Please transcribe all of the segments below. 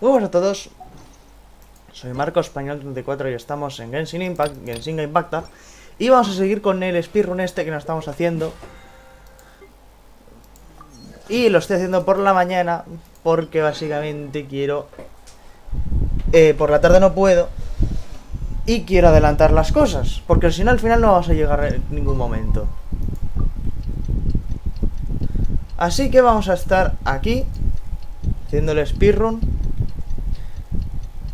Muy buenas a todos. Soy Marco Español 34 y estamos en Genshin Impact. Y vamos a seguir con el speedrun este que nos estamos haciendo. Y lo estoy haciendo por la mañana porque básicamente quiero... por la tarde no puedo. Y quiero adelantar las cosas, porque si no al final no vamos a llegar en ningún momento. Así que vamos a estar aquí haciendo el speedrun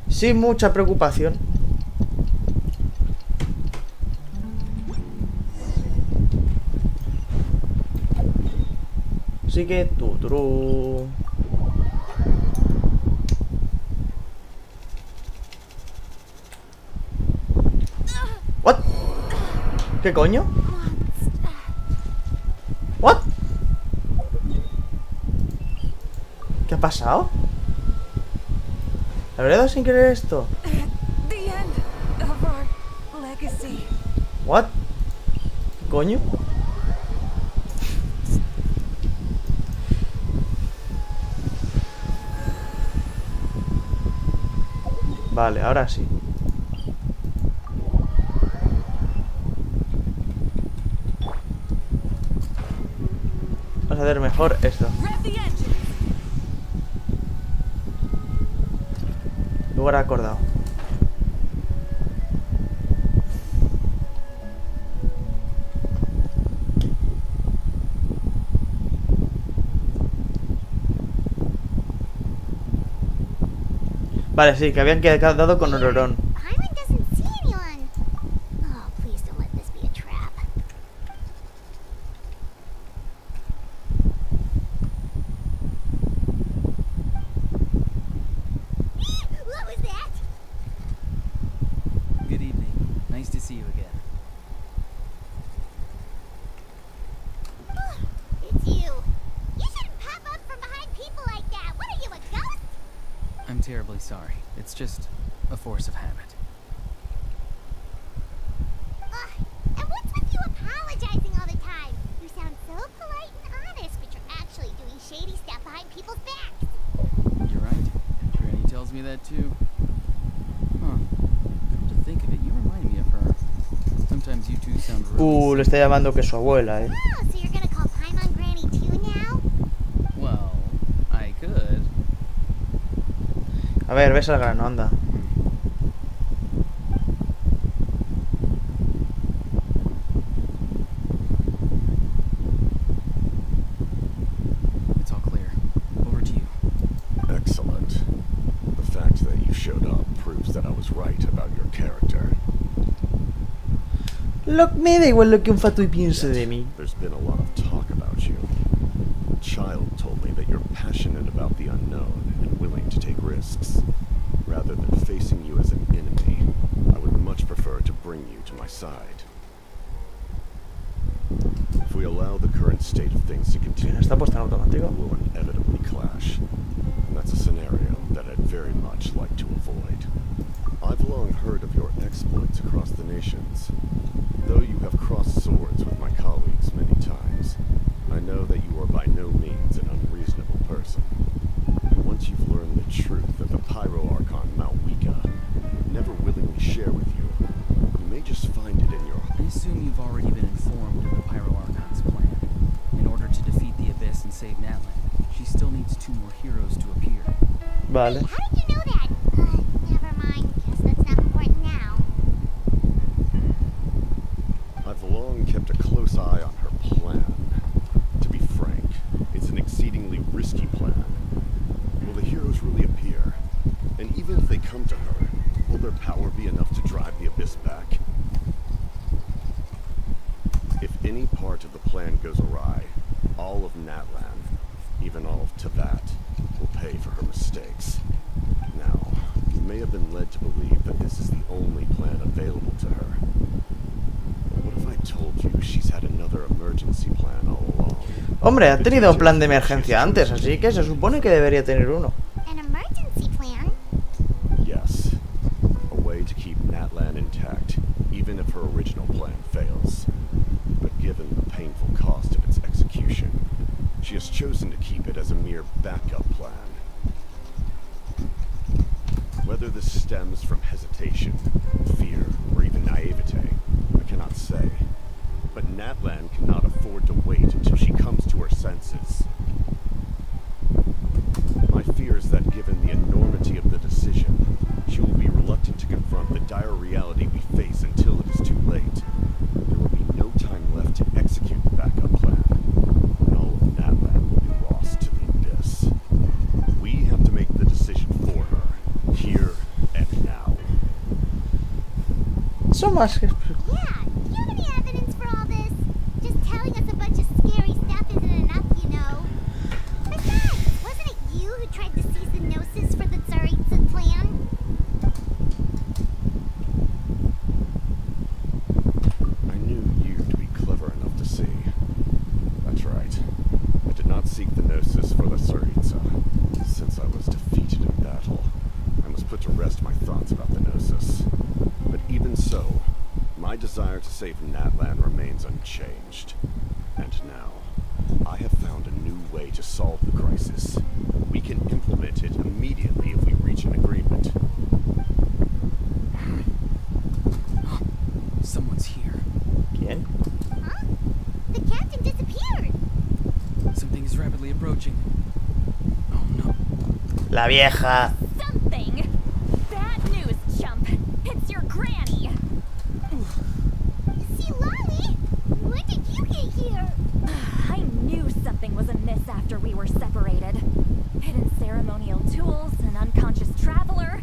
sin mucha preocupación. Así que tuturu. What? ¿Qué coño? What? ¿Qué ha pasado? ¿Habré dado sin querer esto? What? ¿Qué coño? Vale, ahora sí. Vamos a hacer mejor esto. Lugar acordado. Vale, sí, que habían quedado con Ororón. I'm terribly sorry. It's just a force of habit. And what's with you apologizing all the time? You sound so polite and honest, but you're actually doing shady stuff behind people's backs. You're right. Granny tells me that too. Huh. Come to think of it, you remind me of her. Sometimes you two sound really Le está llamando que su abuela, Oh, so you're gonna call Paimon Granny too now? Well, I could. A ver, ves al grano, anda. It's all clear. Over to you. Excellent. The fact that you showed up proves that I was right about your character. Me da igual lo que un fato y piense de mí. There's been a lot of talk about you. A child told me that you're passionate about the unknown and willing to take risks. Rather than facing you as an enemy, I would much prefer to bring you to my side. If we allow the current state of things to continue, Está puesta en automático. we will inevitably clash. And that's a scenario that I'd very much like to avoid. I've long heard of your exploits across the nations. Though you have crossed swords with my colleagues many times, I know that you are by no means an unreasonable person. And once you've learned the truth that the Pyro Archon Malwika would never willingly share with you, you may just find it in your... I assume you've already been informed of the Pyro Archon's plan. In order to defeat the Abyss and save Natlan, she still needs 2 more heroes to appear. Vale. How did you know that? Never mind. Guess that's not important now. I've long kept a close eye on her plan. To be frank, it's an exceedingly risky plan. Will the heroes really appear? And even if they come to her, will their power be enough to drive the Abyss back? If any part of the plan goes awry, all of Natlan, even all of Teyvat, will pay for her mistakes. Now, you may have been led to believe that this is the only plan available to her. But what if I told you she's had another emergency plan all along? Hombre, ha tenido un plan de emergencia antes, así que se supone que debería tener uno. An emergency plan? Yes. A way to keep Natlan intact, even if her original plan fails. But given the painful cost of its execution, she has chosen to keep it as a mere backup plan. Whether this stems from hesitation, fear, or even naivete, I cannot say. But Natlan cannot afford to wait until she comes to her senses. My fear is that given the enormity of the decision, she will be reluctant to confront the dire reality we face until it is too late. There will be no time left to execute the backup plan, and all of Natlan will be lost to the abyss. We have to make the decision for her, here and now. Son más que... Yeah, do you have any evidence for all this? Just telling us a bunch of scary stuff isn't enough, you know. Besides, wasn't it you who tried to seize the Gnosis for the Tsaritsa plan? I knew you to be clever enough to see. That's right. I did not seek the Gnosis for the Tsaritsa. Since I was defeated in battle, I must put to rest my thoughts about the Gnosis. But even so, my desire to save Natlan remains unchanged. And now, I have found a new way to solve the crisis. We can implement it immediately if we reach an agreement. Someone's here. ¿Quién? Huh? The captain disappeared. Something is rapidly approaching. Oh no. La vieja. Something! Bad news, chump. It's your granny. See, Lolly, when did you get here? I knew something was amiss after we were separated. Hidden ceremonial tools, an unconscious traveler.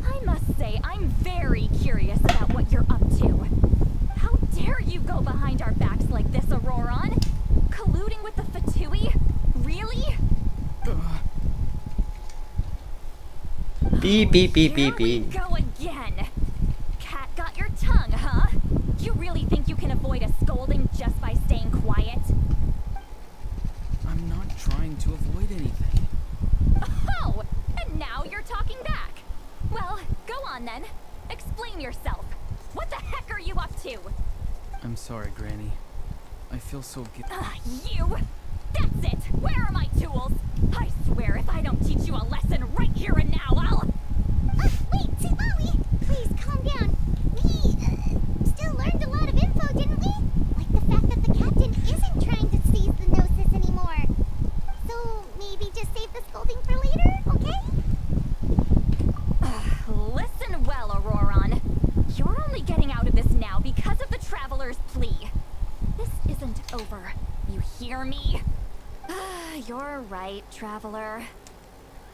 I must say, I'm very curious about what you're up to. How dare you go behind our backs like this, Auroron? Colluding with the Fatui? Really? Beep, beep, beep, Here beep, we beep. go again. Cat got your tongue, huh? You really think you can avoid a scolding just by staying quiet? I'm not trying to avoid anything. Oh, and now you're talking back. Well, go on then. Explain yourself. What the heck are you up to? I'm sorry, Granny. I feel so You! That's it! Where are my tools? I swear if I don't teach you a lesson right here and now, I'll... Wait, see, Lolly, please calm down. We still learned a lot of info, didn't we? Like the fact that the captain isn't trying to seize the Gnosis anymore. So maybe just save the scolding for later, okay? Listen well, Auroron. You're only getting out of this now because of the Traveler's plea. This isn't over. You hear me? You're right, Traveler.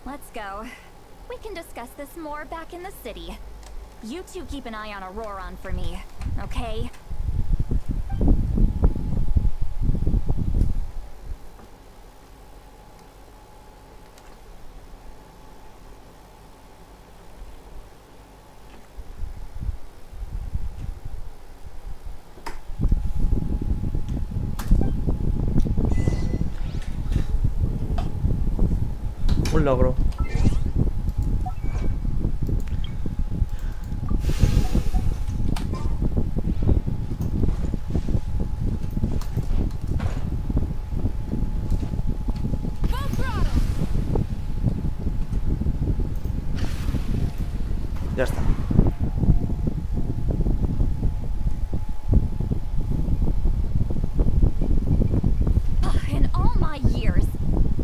Let's go. We can discuss this more back in the city. You two keep an eye on Auroron for me, okay? Un logro. Ya está. In all my years,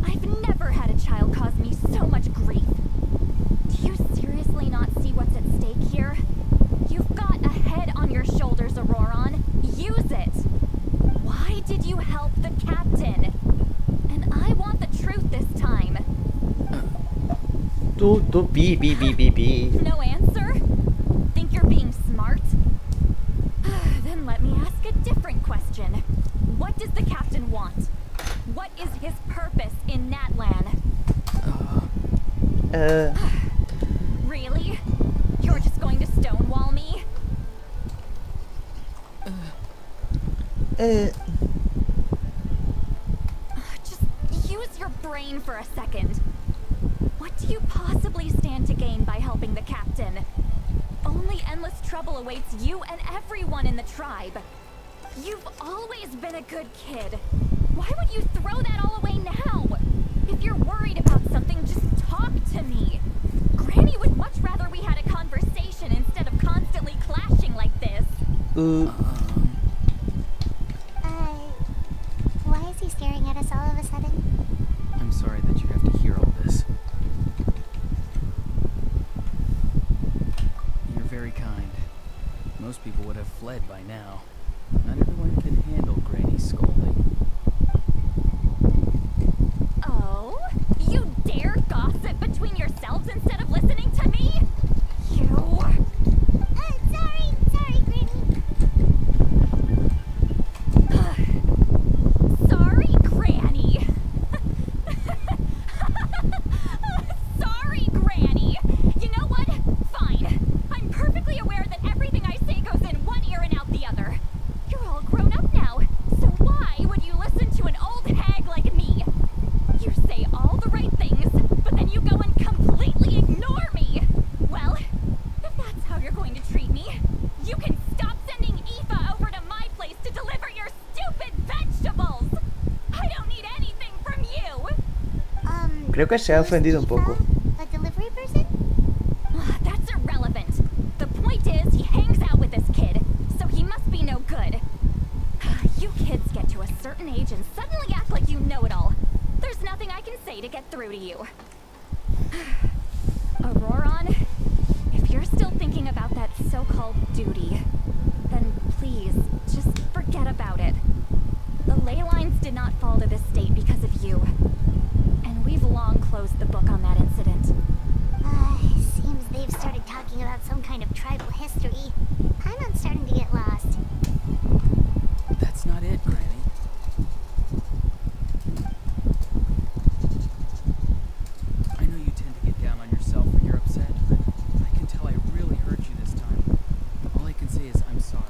I've never had a child cause me so much grief. Do you seriously not see what's at stake here? You've got a head on your shoulders, Auroron. Use it. Why did you help the captain? And I want the truth this time. Beep, beep, beep, beep, beep. No answer? Think you're being smart? Then let me ask a different question. What does the captain want? What is his purpose in Natlan? Really? You're just going to stonewall me? Just use your brain for a second. What do you possibly stand to gain by helping the captain? Only endless trouble awaits you and everyone in the tribe. You've always been a good kid. Why would you throw that all away now? If you're worried about something, just talk to me. Granny would much rather Why is he staring at us all of a sudden? I'm sorry that you have to hear all this. You're very kind. Most people would have fled by now. Not everyone can handle Granny's scolding. Oh? You dare gossip between yourselves instead of listening to me? You... Sorry, Granny. Sorry, Granny. Sorry, Granny. You know what? Fine. I'm perfectly aware that everything I say goes in one ear and out the other. You're all grown up now, so why would you listen to an old hag like me? You say all the right things, but then you go and completely ignore me. Well, if that's how you're going to treat me, you can stop sending Aoife over to my place to deliver your stupid vegetables. I don't need anything from you. Creo que se ha ofendido un poco. A delivery person? That's irrelevant. The point is, he hangs out with this kid, so he must be no good. You kids get to a certain age and suddenly act like you know it all. There's nothing I can say to get through to you. Auroron, if you're still thinking about that so-called duty, then please, just forget about it. The ley lines did not fall to this state because of you. And we've long closed the book on that incident. Seems they've started talking about some kind of tribal history. I'm starting to get lost. That's not it, Granny. I know you tend to get down on yourself when you're upset, but I can tell I really hurt you this time. All I can say is I'm sorry.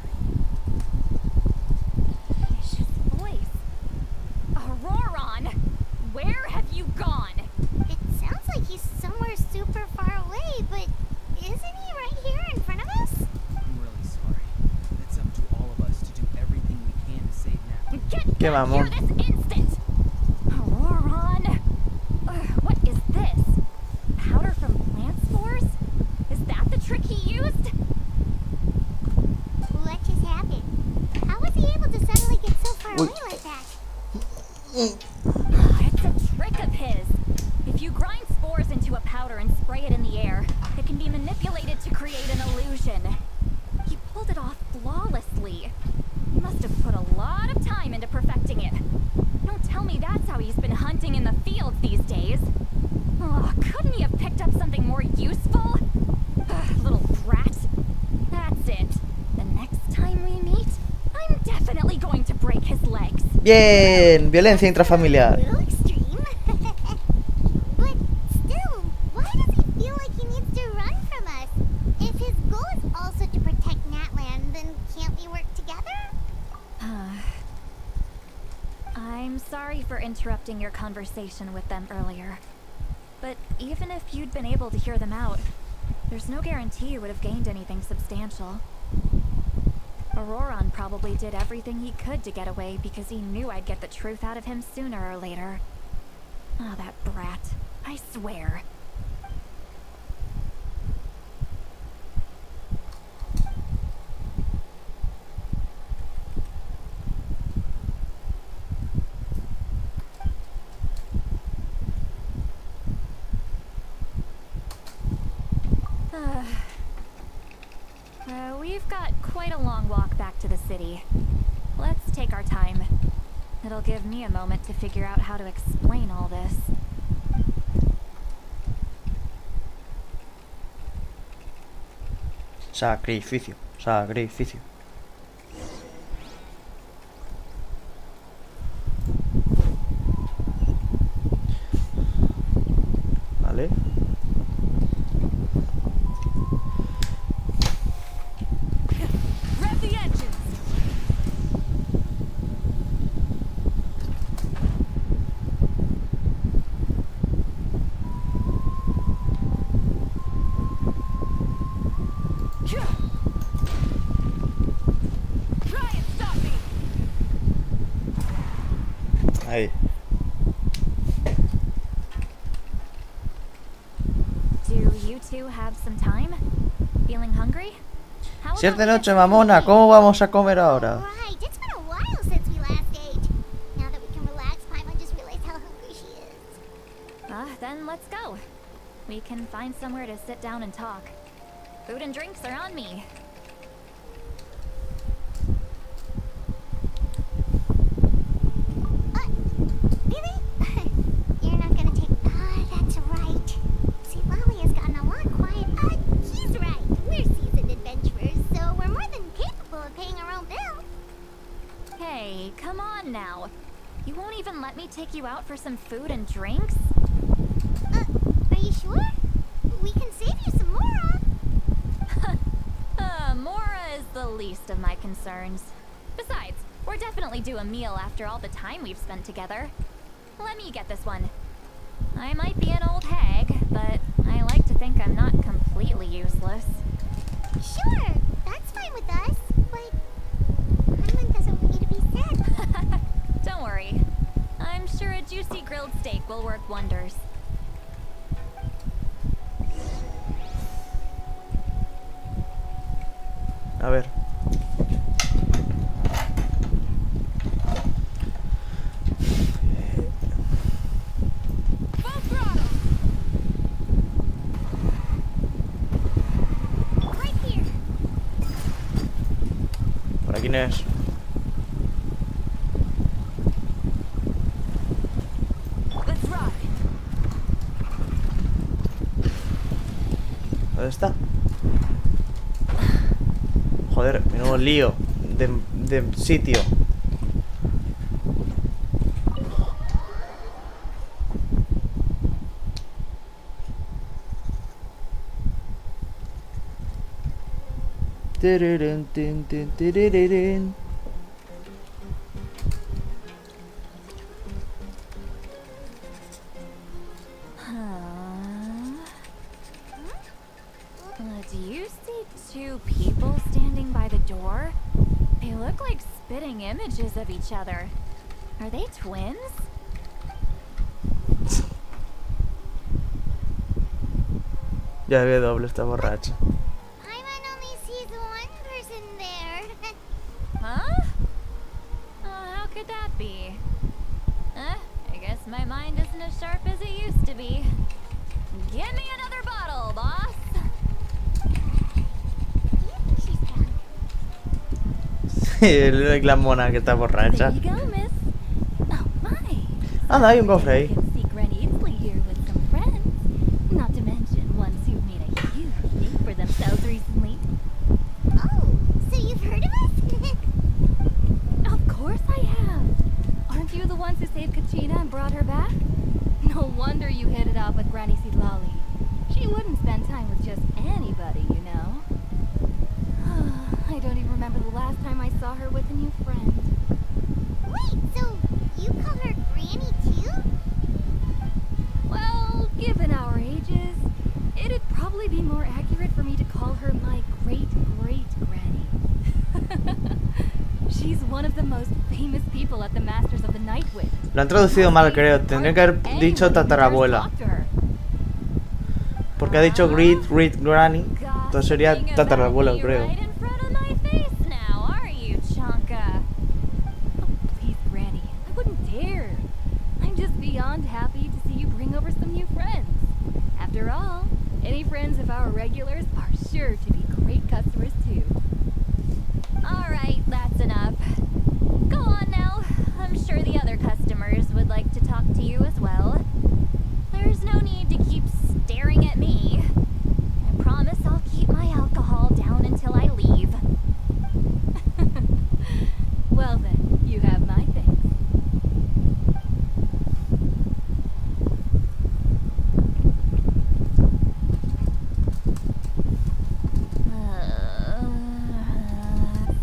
His voice. Auroron, where have you gone? It sounds like he's somewhere super far away, but isn't he right here in front of us? I'm really sorry. It's up to all of us to do everything we can to save Natlan. Get Qué back here mamón. this instant! Auroron! What is this? Powder from plant spores? Is that the trick he used? What just happened? How was he able to suddenly get so far away like that? It's a trick of his. If you grind spores into a powder and spray it in the air, it can be manipulated to create an illusion. He pulled it off flawlessly. He must have put a lot of time into perfecting it. Don't tell me that's how he's been hunting in the fields these days. Oh, couldn't he have picked up something more useful? Little brat. That's it. The next time we meet, I'm definitely going to break his legs. Bien, violencia intrafamiliar. A little extreme. But still, why does he feel like he needs to run from us? If his goal is also to protect Natlan, then can't we work together? I'm sorry for interrupting your conversation with them earlier. But even if you'd been able to hear them out, there's no guarantee you would have gained anything substantial. Auroron probably did everything he could to get away because he knew I'd get the truth out of him sooner or later. Oh, that brat. I swear. We've got quite a long walk back to the city. Let's take our time. It'll give me a moment to figure out how to explain all this. Sacrificio, sacrificio. Vale. Rev the engines! Try and stop me! Ahí. Do you two have some time? Feeling hungry? How Si es about de we get noche, something to mamona, eat? ¿cómo vamos a comer ahora? Right, it's been a while since we last ate. Now that we can relax, Paimon just realized how hungry she is. Then let's go. We can find somewhere to sit down and talk. Food and drinks are on me. Really? You're not gonna take... that's right. See, Lolly has gotten a lot quiet. He's right. We're seasoned adventurers, so we're more than capable of paying our own bill. Hey, come on now. You won't even let me take you out for some food and drinks? Are you sure? We can save you some more. Mora is the least of my concerns. Besides, we're definitely due a meal after all the time we've spent together. Let me get this one. I might be an old hag, but I like to think I'm not completely useless. Sure, that's fine with us. But Paimon doesn't want you to be sad. Don't worry. I'm sure a juicy grilled steak will work wonders. A ver. Right here. ¿Por aquí no es? Let's ride. ¿Dónde está? Joder, menudo lío de sitio. Tirirín, tin, tin, tirirín. Do you see two people standing by the door? They look like spitting images of each other. Are they twins? Ya ve doble, está borracha. Paimon only sees one person there. Huh? How could that be? I guess my mind isn't as sharp as it used to be. Give me another bottle, boss. She's drunk. La mona que está borracha. There you go, miss. Oh my. Anda, hay un cofre ahí. You can see Granny easily here with some friends. Not to mention ones who've made a huge name for themselves recently. Oh, so you've heard of us? Of course I have. Aren't you the ones who saved Katrina and brought her back? No wonder you hit it off with Granny Sidlali. She wouldn't spend time with just anybody, you know. I don't even remember the last time I saw her with a new friend. Wait, so you call her Granny too? Well, given our ages, it'd probably be more accurate for me to call her my great-great-granny. She's one of the most famous people at the Masters of the Nightwind. Lo han traducido mal, creo. Tendría que haber dicho tatarabuela. Porque ha dicho great granny. Entonces sería tatarabuela, creo. Right in front of my face now, are you, Chonka? Oh, please, Granny, I wouldn't dare. I'm just beyond happy to see you bring over some new friends. After all, any friends of our regulars are sure to be great customers too. All right, that's enough. Go on now. I'm sure the other customers would like to talk to you as well. There's no need to keep staring at me. I promise I'll keep my alcohol down until I leave. Well then, you have my thanks.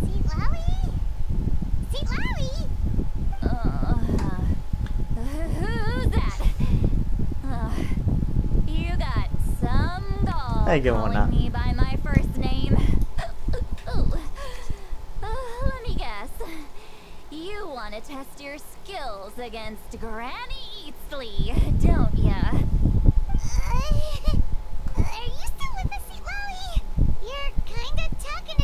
Seat Lowy? Seat Lowy? Who's that? You got some gall Ay, qué mona. calling me by my first name. Let me guess. You want to test your skills against Granny Eatsley, don't ya? Are you still with us, Seat Lowy? You're kinda talking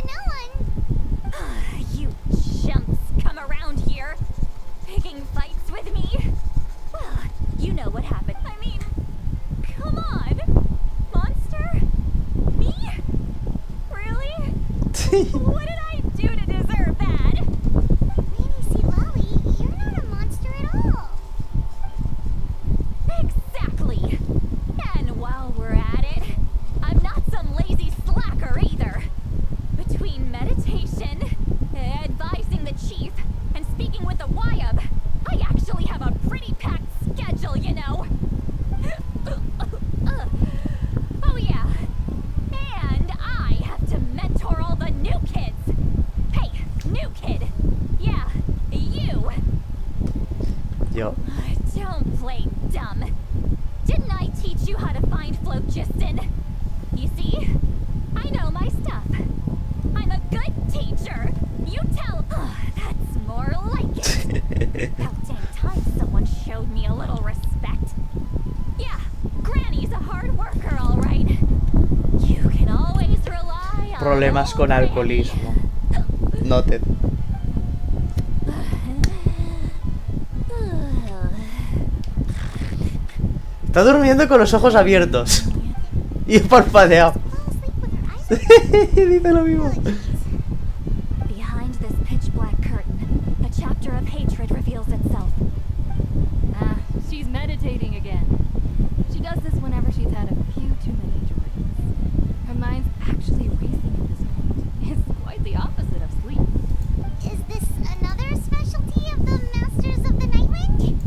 What did I do to deserve that? Maybe see, Lolly, you're not a monster at all. Exactly. And while we're at it, I'm not some lazy slacker either. Between meditation, advising the chief, and speaking with the Wyab, I actually have a pretty packed schedule, you know. Oh yeah. And I have to mentor all the new kids. Hey, new kid. Yeah, you. Yo. Don't play dumb. Didn't I teach you how to find phlogiston? You see? I know my stuff. I'm a good teacher. You tell. That's more like it. About dang time someone showed me a little respect. Yeah, Granny's a hard worker, all right. You can always rely on. Problemas con old alcoholismo. Noted. Está durmiendo con los ojos abiertos. Y parpadeado. Fall asleep with her eyes open. Dice lo mismo. Behind this pitch black curtain, a chapter of hatred reveals itself. Ah, she's meditating again. She does this whenever she's had a few too many drinks. Her mind's actually racing at this point. It's quite the opposite of sleep. Is this another specialty of the Masters of the Nightwind?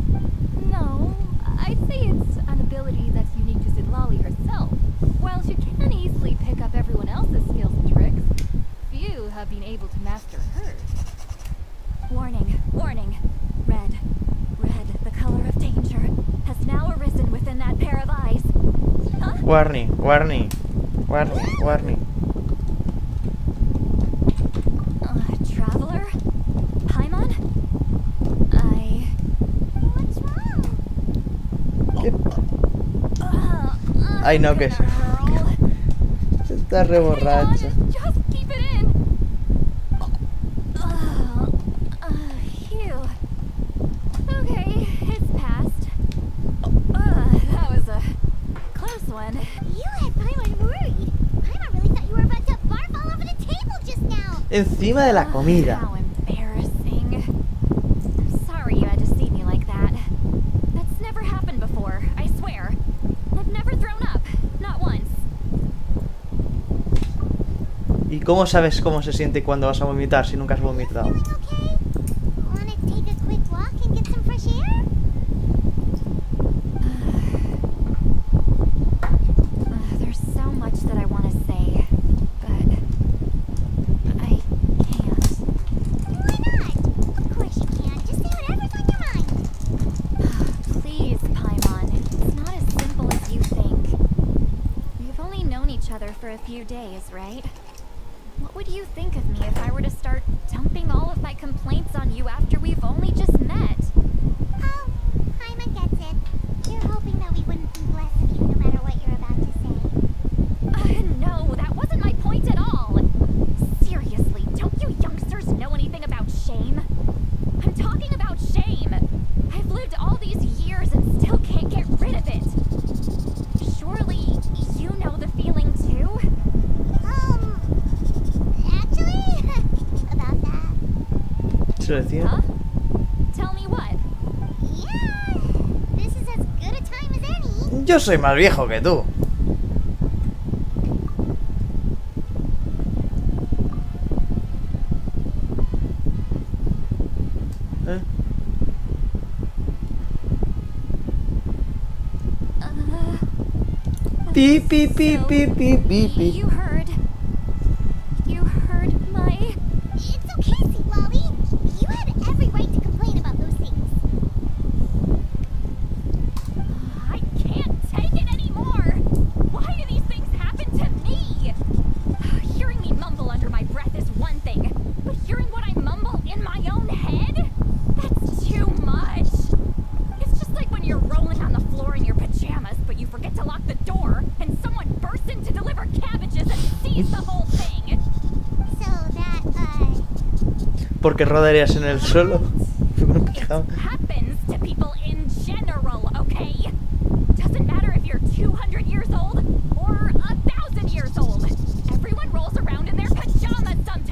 No, I'd say it's an ability that's unique to Sidlali herself. While she can easily pick up everyone else's skills and tricks, few have been able to master hers. Warning, warning. Red, the color of danger, has now arisen within that pair of eyes. Huh? Warning, warning. Warning, warning. Traveler? Paimon? What's wrong? Ay, no, que se- Está re borracha. Just keep it in. Phew. Okay, it's passed. That was a close one. You had Paimon worried. Paimon really thought you were about to barf all over the table just now. Encima de la comida. How embarrassing. I'm sorry you had to see me like that. That's never happened before, I swear. I've never thrown up. Not once. ¿Y cómo sabes cómo se siente cuando vas a vomitar si nunca has vomitado? Feeling okay? Wanna take a quick walk and get some fresh air? There's so much that I want to say, but I can't. Why not? Of course you can. Just say whatever's on your mind. Please, Paimon. It's not as simple as you think. We've only known each other for a few days, right? What would you think of me if I were to start dumping all of my complaints on you after we've only just met? Oh, Paimon gets it. You're hoping that we wouldn't think less of you no matter what you're about to say. No, that wasn't my point at all. Seriously, don't you youngsters know anything about shame? I'm talking about shame. I've lived all these years and still can't get rid of it. Surely, you know the feeling too? Actually, about that. ¿Se lo decía? Huh? Tell me what? Yeah, this is as good a time as any. Yo soy más viejo que tú. ¿Eh? Pi, pi, pi, pi, pi, pi, pi. You heard my... It's okay, Lolly. You had every right to complain about those things. I can't take it anymore! Why do these things happen to me? Hearing me mumble under my breath is one thing, but hearing what I mumble in my own head? That's too much! It's just like when you're rolling on the floor in your pajamas, but you forget to lock the door, and someone bursts in to deliver cabbages and sees the whole thing! So that, Porque rodarías en el suelo. Con un pijama. Happens to people in general, okay? Doesn't matter if you're 200 years old or 1,000 years old. Everyone rolls around in their pajamas sometimes.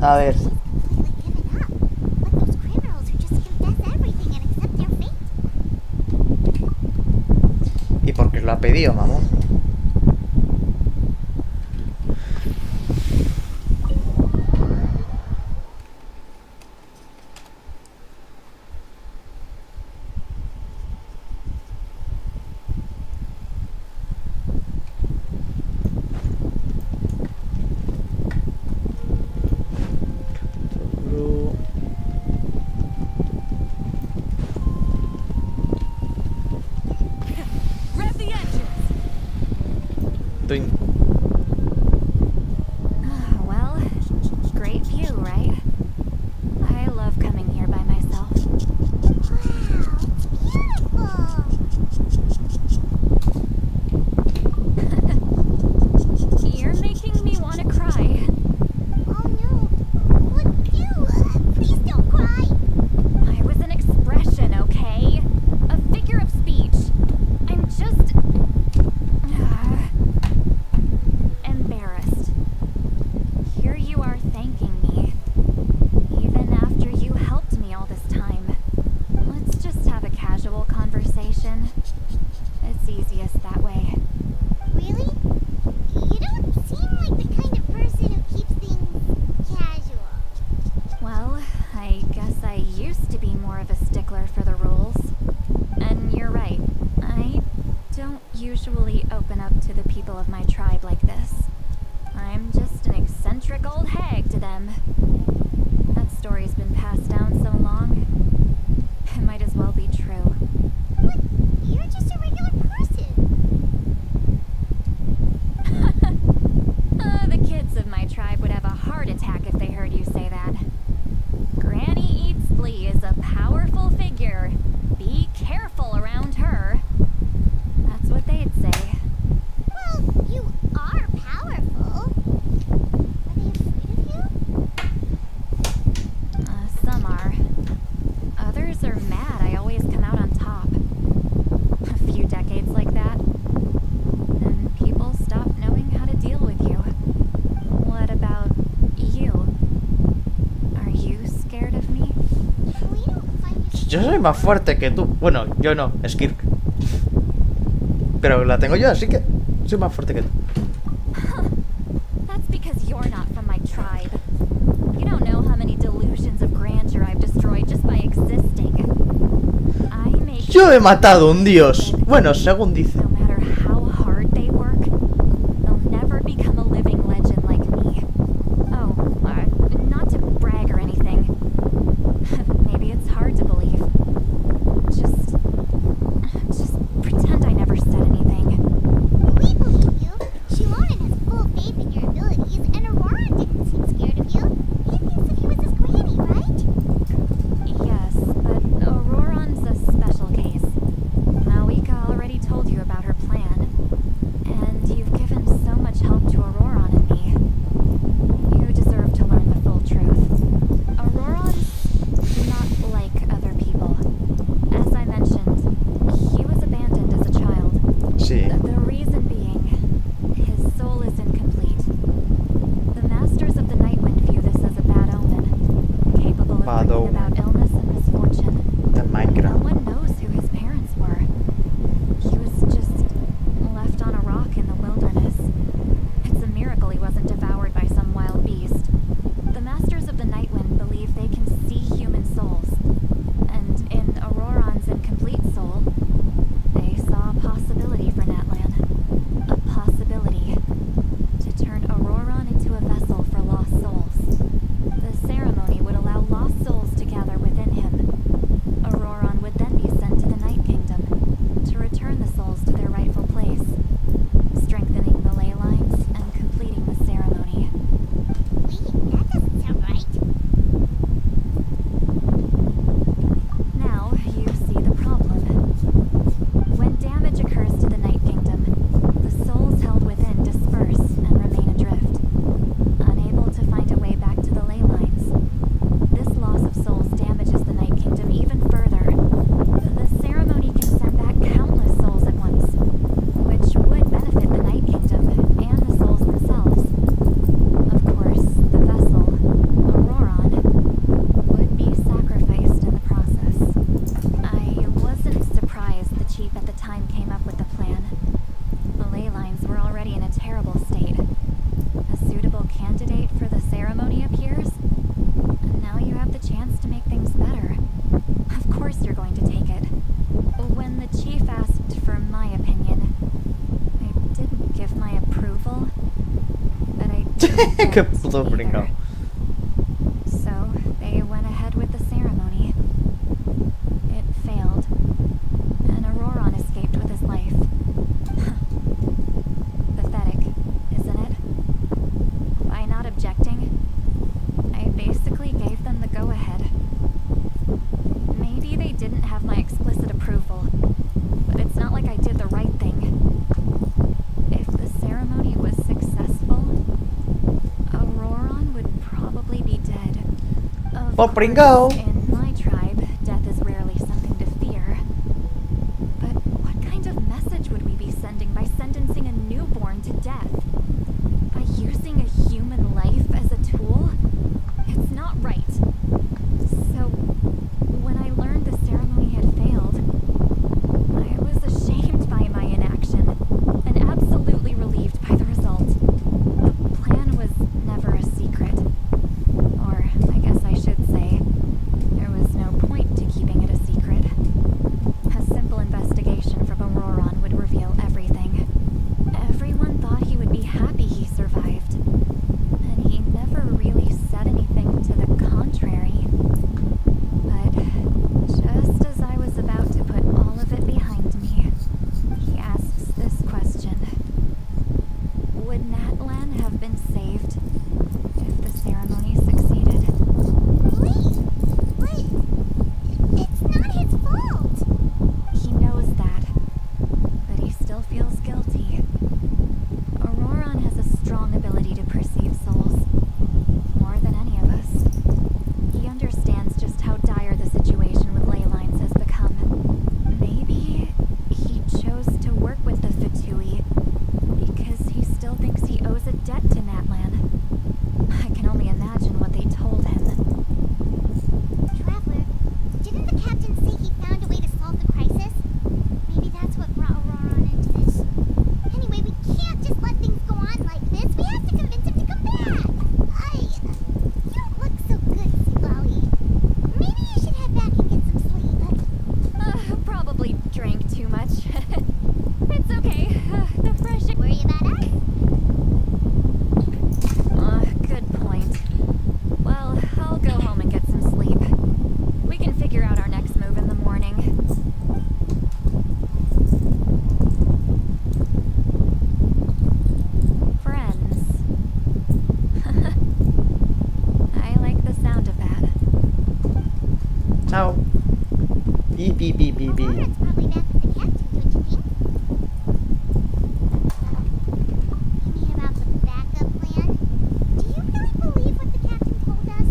A ver. He's completely given up. Like those criminals who just confess everything and accept their fate. Y porque lo ha pedido, mamón. Rev the engines! Doing. Well, great view, right? I love coming here by myself. Wow, it's beautiful. You're making me want to cry. Oh no. What do? Please don't cry. I was an expression, okay? A figure of speech. I'm just embarrassed. Here you are thanking me. Even after you helped me all this time. Let's just have a casual conversation. It's easiest that way. Really? You don't seem like the kind of person who keeps things casual. Well, I guess I used to be more of a stickler for the rules. And you're right. I don't usually open up to the people of my tribe like this. I'm just an eccentric old hag to them. That story's been passed down so long. It might as well be true. But you're just a regular person. The kids of my tribe would have a heart attack if they heard you say that. Granny Eatsley is a powerful figure. Be careful around her. That's what they'd say. Well, you are powerful. Are they afraid of you? Some are. Others are mad I always come out on top. A few decades like that, and people stop knowing how to deal with you. What about you? Are you scared of me? We don't find you. Yo soy más fuerte que tú. Bueno, yo no, Skirk. Pero la tengo yo, así que soy más fuerte que tú. That's because you're not from my tribe. You don't know how many delusions of grandeur I've destroyed just by existing. I make Yo he matado a un dios. Bueno, según dice. no matter how hard they work, they'll never become a living legend like me. Oh, not to brag or anything. Maybe it's hard to believe. Just pretend I never said anything. We believe you. Shimonen has full faith in your abilities, and Aurora didn't seem scared of you. He thinks that he was his granny, right? Yes, but Auroron's a special case. Malika already told you about Qué puto pringao. So they went ahead with the ceremony. It failed, and Auroron escaped with his life. Pathetic, isn't it? By not objecting, I basically gave them the go-ahead. Maybe they didn't have my explicit approval, but it's not like I did the right thing. If the ceremony was successful, Auroron would probably be dead. Of Oh, pringao. course, in my tribe, death is rarely something to fear. But what kind of message would we be sending by sentencing a newborn to death? By using a human life as a tool? It's not right. So, when I learned the ceremony had failed, I was ashamed by my inaction and absolutely relieved by the result. The plan was never a secret. Or, I guess I should say, there was no point to keeping it a secret. A simple investigation from Auroron would reveal everything. Everyone thought he would be happy he survived, and he never really said anything to the contrary. But just as I was about to put all of it behind me, he asks this question. Would Natlan have been saved if the ceremony succeeded? Wait, it's not his fault. He knows that, but he still feels guilty. Auroron has a strong ability to perceive souls, more than any of us. He understands just how dire the situation with ley lines has become. Maybe he chose to work with the Fatui because he still thinks he owes a debt to Natlan. I can only imagine what they told him. Traveler, didn't the captain say he found a way to solve the crisis? Maybe that's what brought Auroron into this. Anyway, we can't just let things go on like this. We have to convince him to come back. You don't look so good, Siwawi. Maybe you should head back and get some sleep. Probably drank too much. It's okay. The fresh air. Worry about us? Good point. Well, I'll go home and get some sleep. We can figure out our next move in the morning. Friends. I like the sound of that. Chao. Beep, beep, beep, beep, beep. Auroron's probably back with the captain, don't you think? You mean about the backup plan? Do you really believe what the captain told us?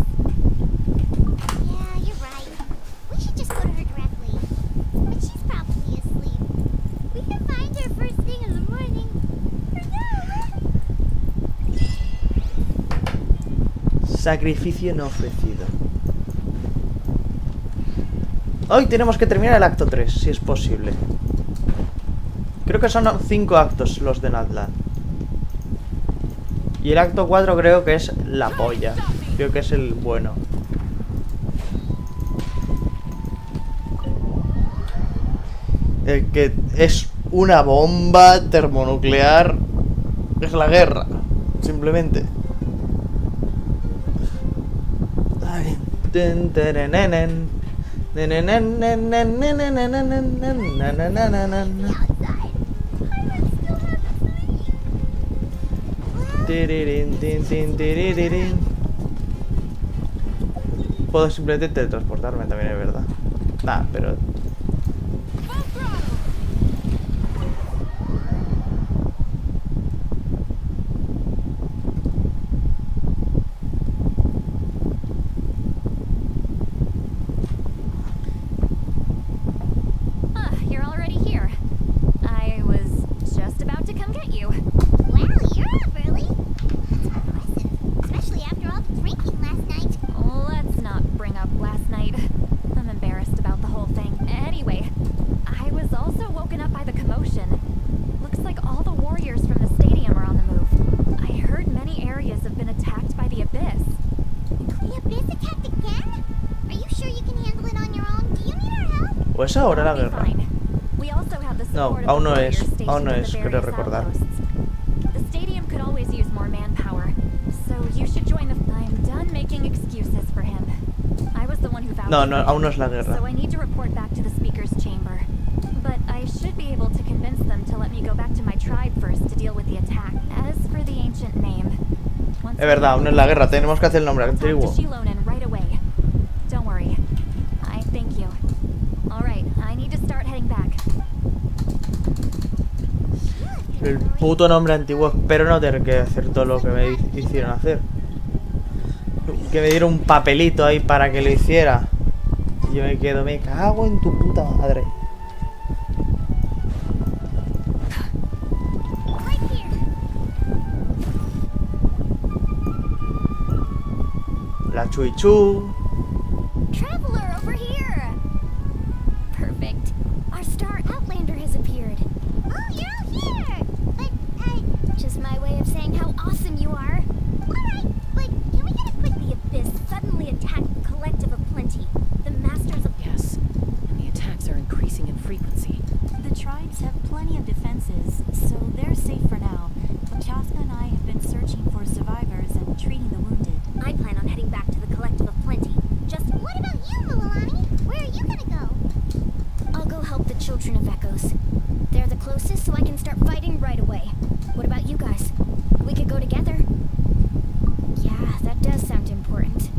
Yeah, you're right. We should just go to her directly. But she's probably asleep. We can find her first thing in the morning. Sacrificio no ofrecido. Hoy tenemos que terminar el acto 3, si es posible. Creo que son 5 actos los de Natlan. Y el acto 4 creo que es la polla. Creo que es el bueno. El que es una bomba termonuclear. Es la guerra. Simplemente. Ay, ten, terenenen. Puedo simplemente teletransportarme, también es verdad. Nah, pero... You're already here. I was just about to come get you. Wow, you're up early. That's impressive. Especially after all the drinking last night. Let's not bring up last night. I'm embarrassed about the whole thing. Anyway, I was also woken up by the commotion. Looks like all the warriors from the stadium are on the move. I heard many areas have been attacked by the Abyss. The Abyss attacked again? Are you sure you can handle it on your own? Do you need our help? ¿O es ahora la I'll be guerra? fine. We also have the No, support of aún the no es. warriors Aún no stationed in es, the creo various recordar. outposts. The stadium could always use more manpower, for him. I was the one who vouched No, for no, him, aún no es la guerra. so I need to report back to the speaker's chamber. But I should be able to convince them to let me go back to my tribe first to deal with the attack. As for the ancient name, once Es verdad, aún no es la guerra. Tenemos que hacer el nombre I'll talk to antiguo. Shilonen right away. Don't worry. I thank you. All right, I need to start heading back. El puto nombre antiguo. Espero no tener que hacer todo lo que me hicieron hacer. Que me dieron un papelito ahí para que lo hiciera. Y yo me quedo, me cago en tu puta madre. Right here. La chuichu. Traveler over here. Perfect. Our star outlander has appeared. Oh, you're all here. But, just my way of saying how awesome you are. Alright, but can we get a quick... The Abyss suddenly attacked the Collective of Plenty. The Masters of... Yes, and the attacks are increasing in frequency. The tribes have plenty of defenses, so they're safe for now. But Kyaska and I have been searching for survivors and treating the wounded. I plan on heading back to the Collective of Plenty. Just... What about you, Mulalani? Where are you gonna go? I'll go help the Children of Echoes. They're the closest, so I can start fighting right away. What about you guys? We could go together. Yeah, that does sound important.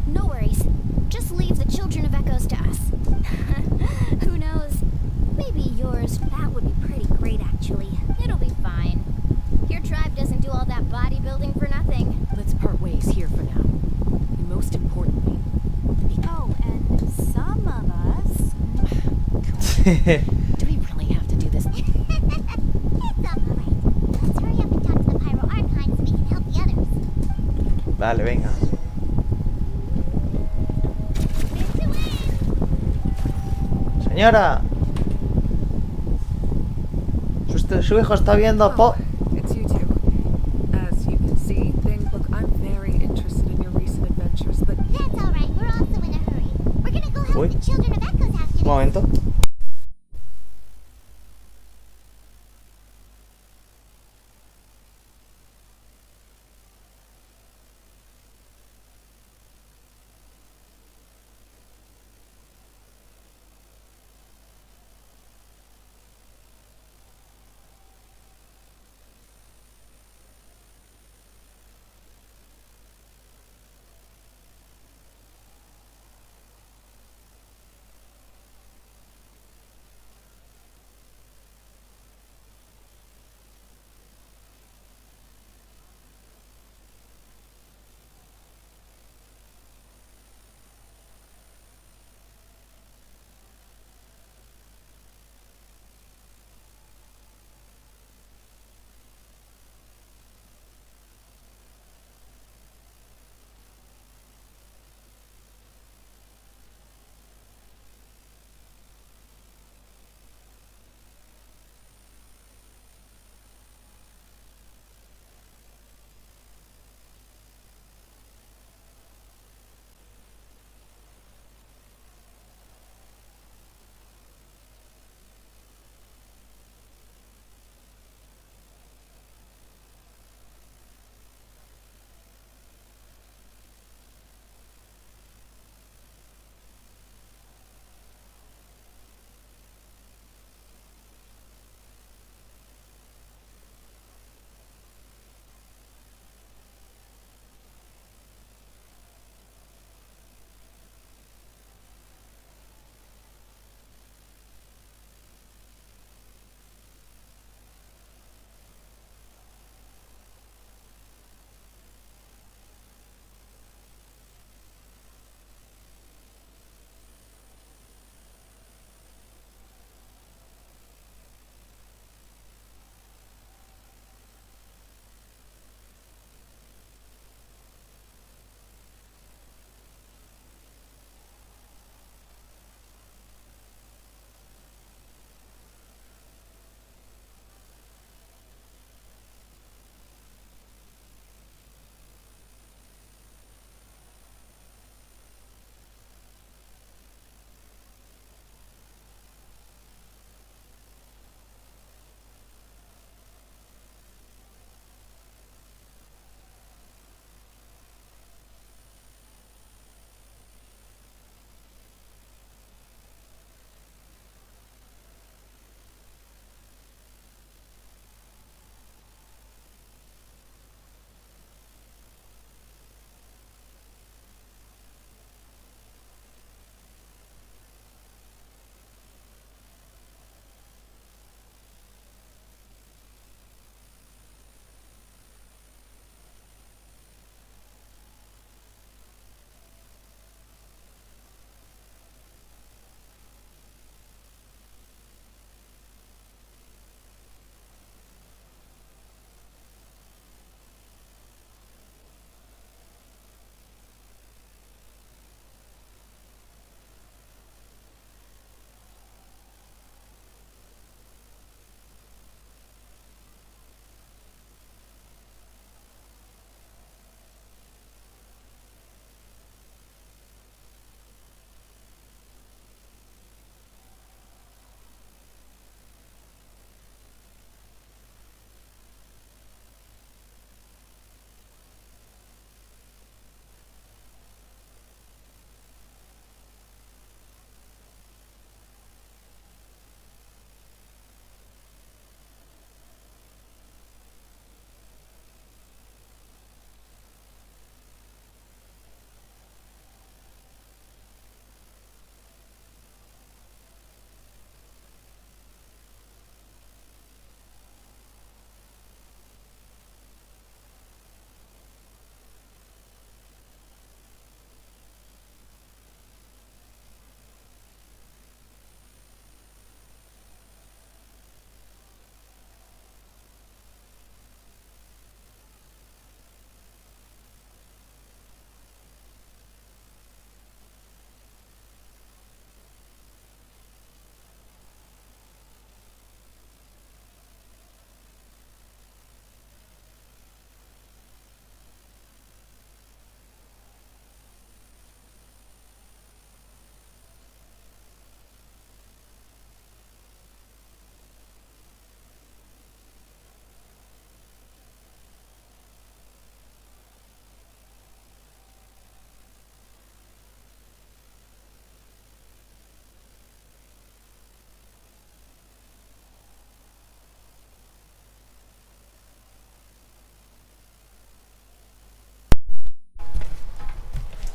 No worries. Just leave the Children of Echoes to us. Who knows? Maybe yours. That would be pretty great, actually. It'll be fine. Your tribe doesn't do all that bodybuilding for nothing. Let's part ways here for now. And most importantly, Oh, and some of us... do we really have to do this? It's alright. Let's hurry up and talk to the Pyro Archive so we can help the others. Vale, venga. Señora. Su hijo está viendo po... It's you two. As you can see, look, I'm very interested in your recent adventures, but That's alright. We're also in a hurry. We're gonna go help Uy. the Children of Echoes after Un this. momento.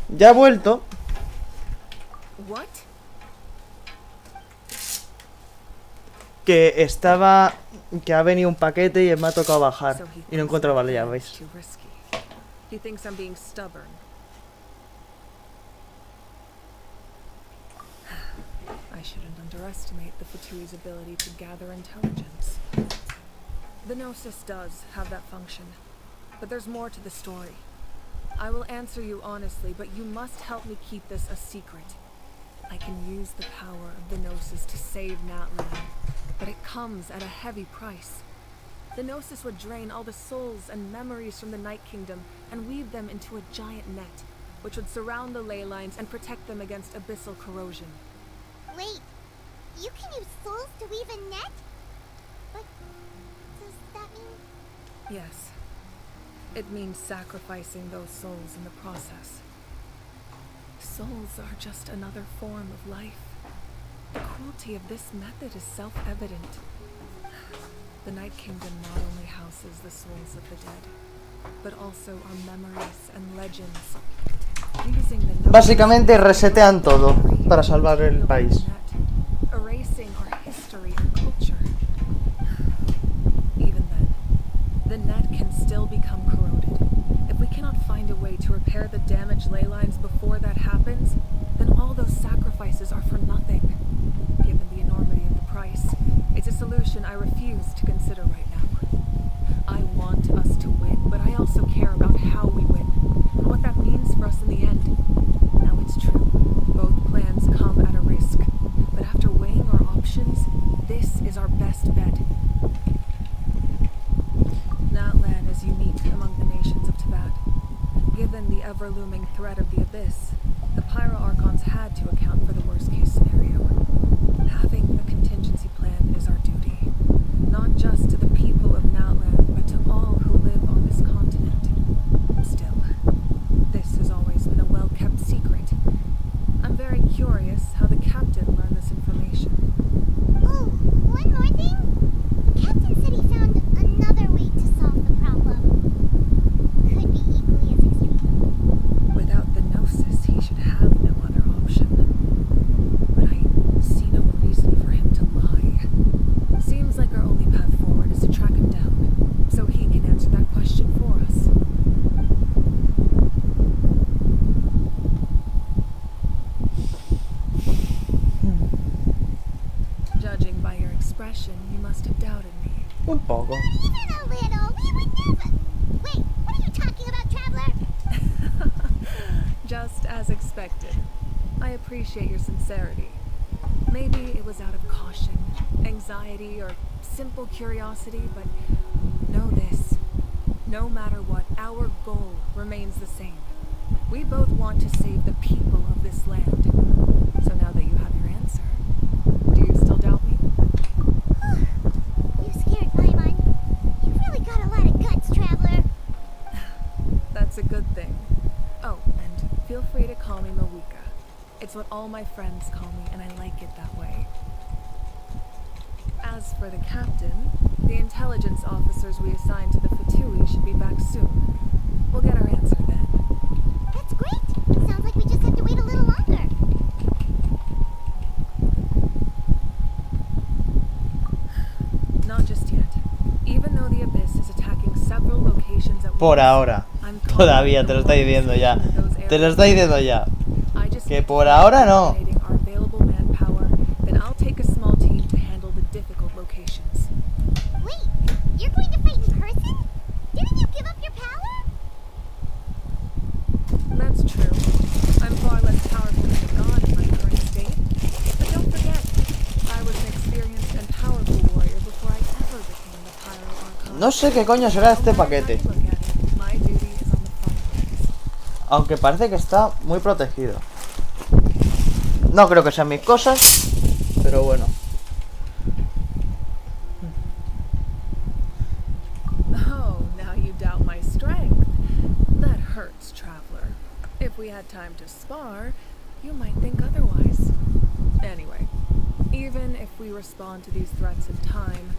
Ya he vuelto. What? Que estaba... Que ha venido un paquete y me ha tocado bajar. So he Y no thinks encuentro my las plan llaves. is too risky. He thinks I'm being stubborn. I shouldn't underestimate the Fatui's ability to gather intelligence. The Gnosis does have that function, but there's more to the story. I will answer you honestly, but you must help me keep this a secret. I can use the power of the Gnosis to save Natlan, but it comes at a heavy price. The Gnosis would drain all the souls and memories from the Night Kingdom and weave them into a giant net, which would surround the ley lines and protect them against abyssal corrosion. Wait, you can use souls to weave a net? But does that mean... Yes. It means sacrificing those souls in the process. Souls are just another form of life. The cruelty of this method is self-evident. The Night Kingdom not only houses the souls of the dead, but also our memories and legends. Using the Básicamente resetean todo para salvar el país. erasing our history and culture. Even then, the net can still become corroded. If we cannot find a way to repair the damaged ley lines before that happens, then all those sacrifices are for nothing. Given the enormity of the price, it's a solution I refuse to consider right now. I want us to win, but I also care about how we win, and what that means for us in the end. Now it's true, both plans come at a risk, but after weighing our options, this is our best bet. Natlan is unique among the nations of Tibet. Given the ever-looming threat of the Abyss, the Pyro Archons had to account for the worst-case scenario. Having a contingency plan is our duty, not just to the people of Natlan, but to all who live on this continent. Still, this has always been a well-kept secret. I'm very curious how the captain learned this information. Oh, one more thing? Captain said he found another way to solve the problem. Could be equally as extreme. Without the Gnosis, he should have no other option. But I see no reason for him to lie. Seems like our only path forward is to track him down, so he can answer that question for us. Judging by your expression, you must have doubted me. Un poco. Even a little. We would never... Wait, what are you talking about, Traveler? Just as expected. I appreciate your sincerity. Maybe it was out of caution, anxiety, or simple curiosity, but know this. No matter what, our goal remains the same. We both want to save the people of this land. So now that you have your answer, do you still doubt me? You scared Paimon. You really got a lot of guts, Traveler. That's a good thing. Oh, and feel free to call me Mawika. It's what all my friends call me, and I like it that way. As for the captain, the intelligence officers we assigned to the Fatui should be back soon. We'll get our answer then. That's great. Sounds like we just have to wait a little longer. Not just yet. Even though the Abyss is attacking several locations at Por once, ahora. I'm Todavía te lo está diciendo ya. Te lo está diciendo ya. Que por ahora no. Our available manpower, then I'll take a small team to handle the difficult locations. Wait, you're going to fight in person? Didn't you give up your power? That's true. I'm far less powerful than a god in my current state. But don't forget, I was an experienced and powerful warrior before I ever became the Pyro Archon. No sé qué coño será este paquete. Look at it. My duty is on the front lines. Aunque parece que está muy protegido. No creo que sean mis cosas, pero bueno. Oh, now you doubt my strength. That hurts, Traveler. If we had time to spar, you might think otherwise. Anyway, even if we respond to these threats in time,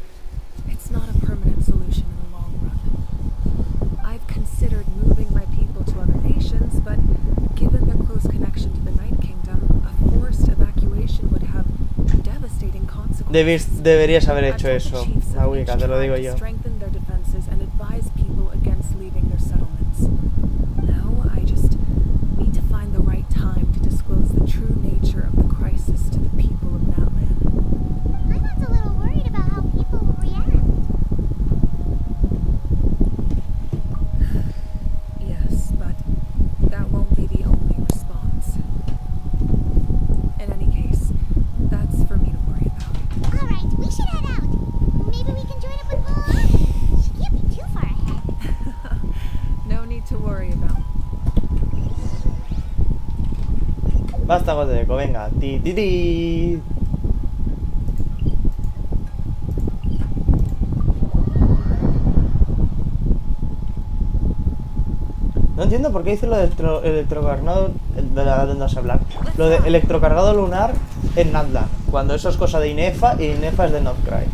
it's not a permanent solution in the long run. I've considered moving my people to other nations, but given the Deberías haber I hecho told the eso, chiefs of Maguika, each te lo tribe digo to yo. strengthen their defenses and advise people against leaving their settlements. Now I just need to find the right time to disclose the true nature of the crisis to the people of Natlan. I was a little worried about how people will react. Yes, but that won't be the only response. In any case, that's for me to worry about. Alright, we should head out. Maybe we can join up with Bull. She can't be too far ahead. No need to worry about. Basta, Goteco, venga. Ti, ti, ti. No entiendo por qué dice lo de electrocargado. ¿De dónde vas a hablar? Lo de electrocargado lunar en Natlan. Cuando eso es cosa de Inefa y Inefa es de Krai.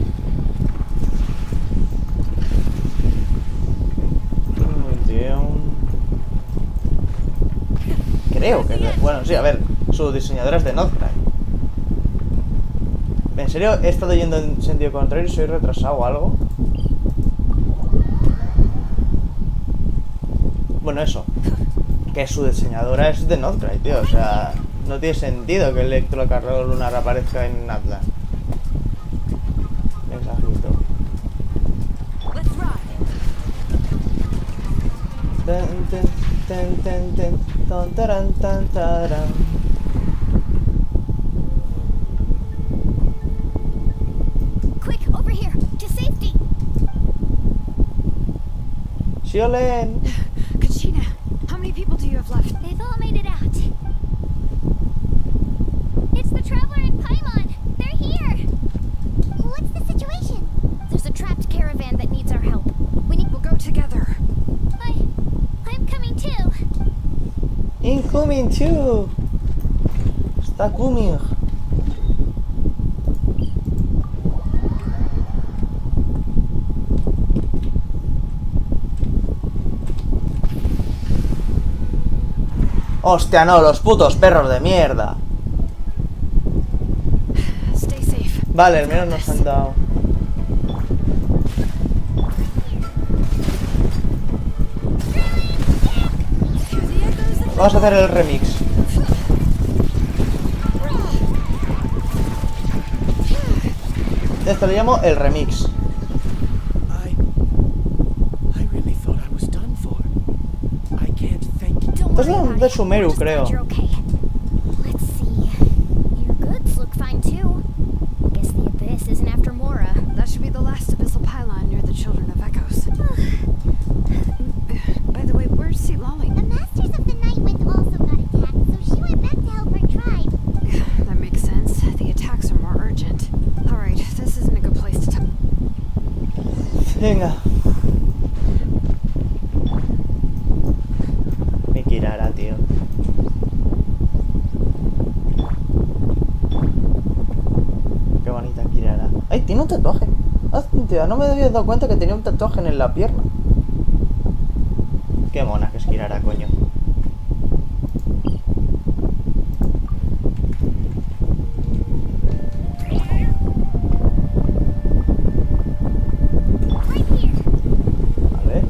Creo que es de... Bueno, sí, a ver. Su diseñadora es de Krai. ¿En serio he estado yendo en sentido contrario? ¿Soy retrasado o algo? Bueno, eso. Que su diseñadora es de Krai, tío. O sea, no tiene sentido que el electrocargador lunar aparezca en Natlan. Mensajito. Ten, ten, ten, ten, ten, ton, taran, tan, taran. Quick, over here, to safety. Xiolén. Kachina, how many people do you have left? They've all made it out. It's the Traveler and Paimon. They're here. What's the situation? There's a trapped caravan that needs our help. We'll go together. I'm coming too. Incoming too. Está coming. Hostia, no, los putos perros de mierda. Stay safe. Vale, al menos nos han dado. Vamos a hacer el remix. Esto le llamo el remix. I really thought I was done for. I can't thank you. Don't Esto worry es about de it. Sumeru, We're just glad creo. you're okay. Let's see. Your goods look fine too. Guess the abyss isn't after Mora. That should be the last abyssal pylon near the Children of Echoes. By the way, where's Sea Lolly? The Masters of the Night Wind also got attacked, so she went back to help her tribe. That makes sense. The attacks are more urgent. Alright, this isn't a good place to talk. Venga. Mi Kirara, tío. Qué bonita Kirara. ¡Ay, tiene un tatuaje! Hostia, no me había dado cuenta que tenía un tatuaje en la pierna. Qué mona que es Kirara, coño. Right here. Vale.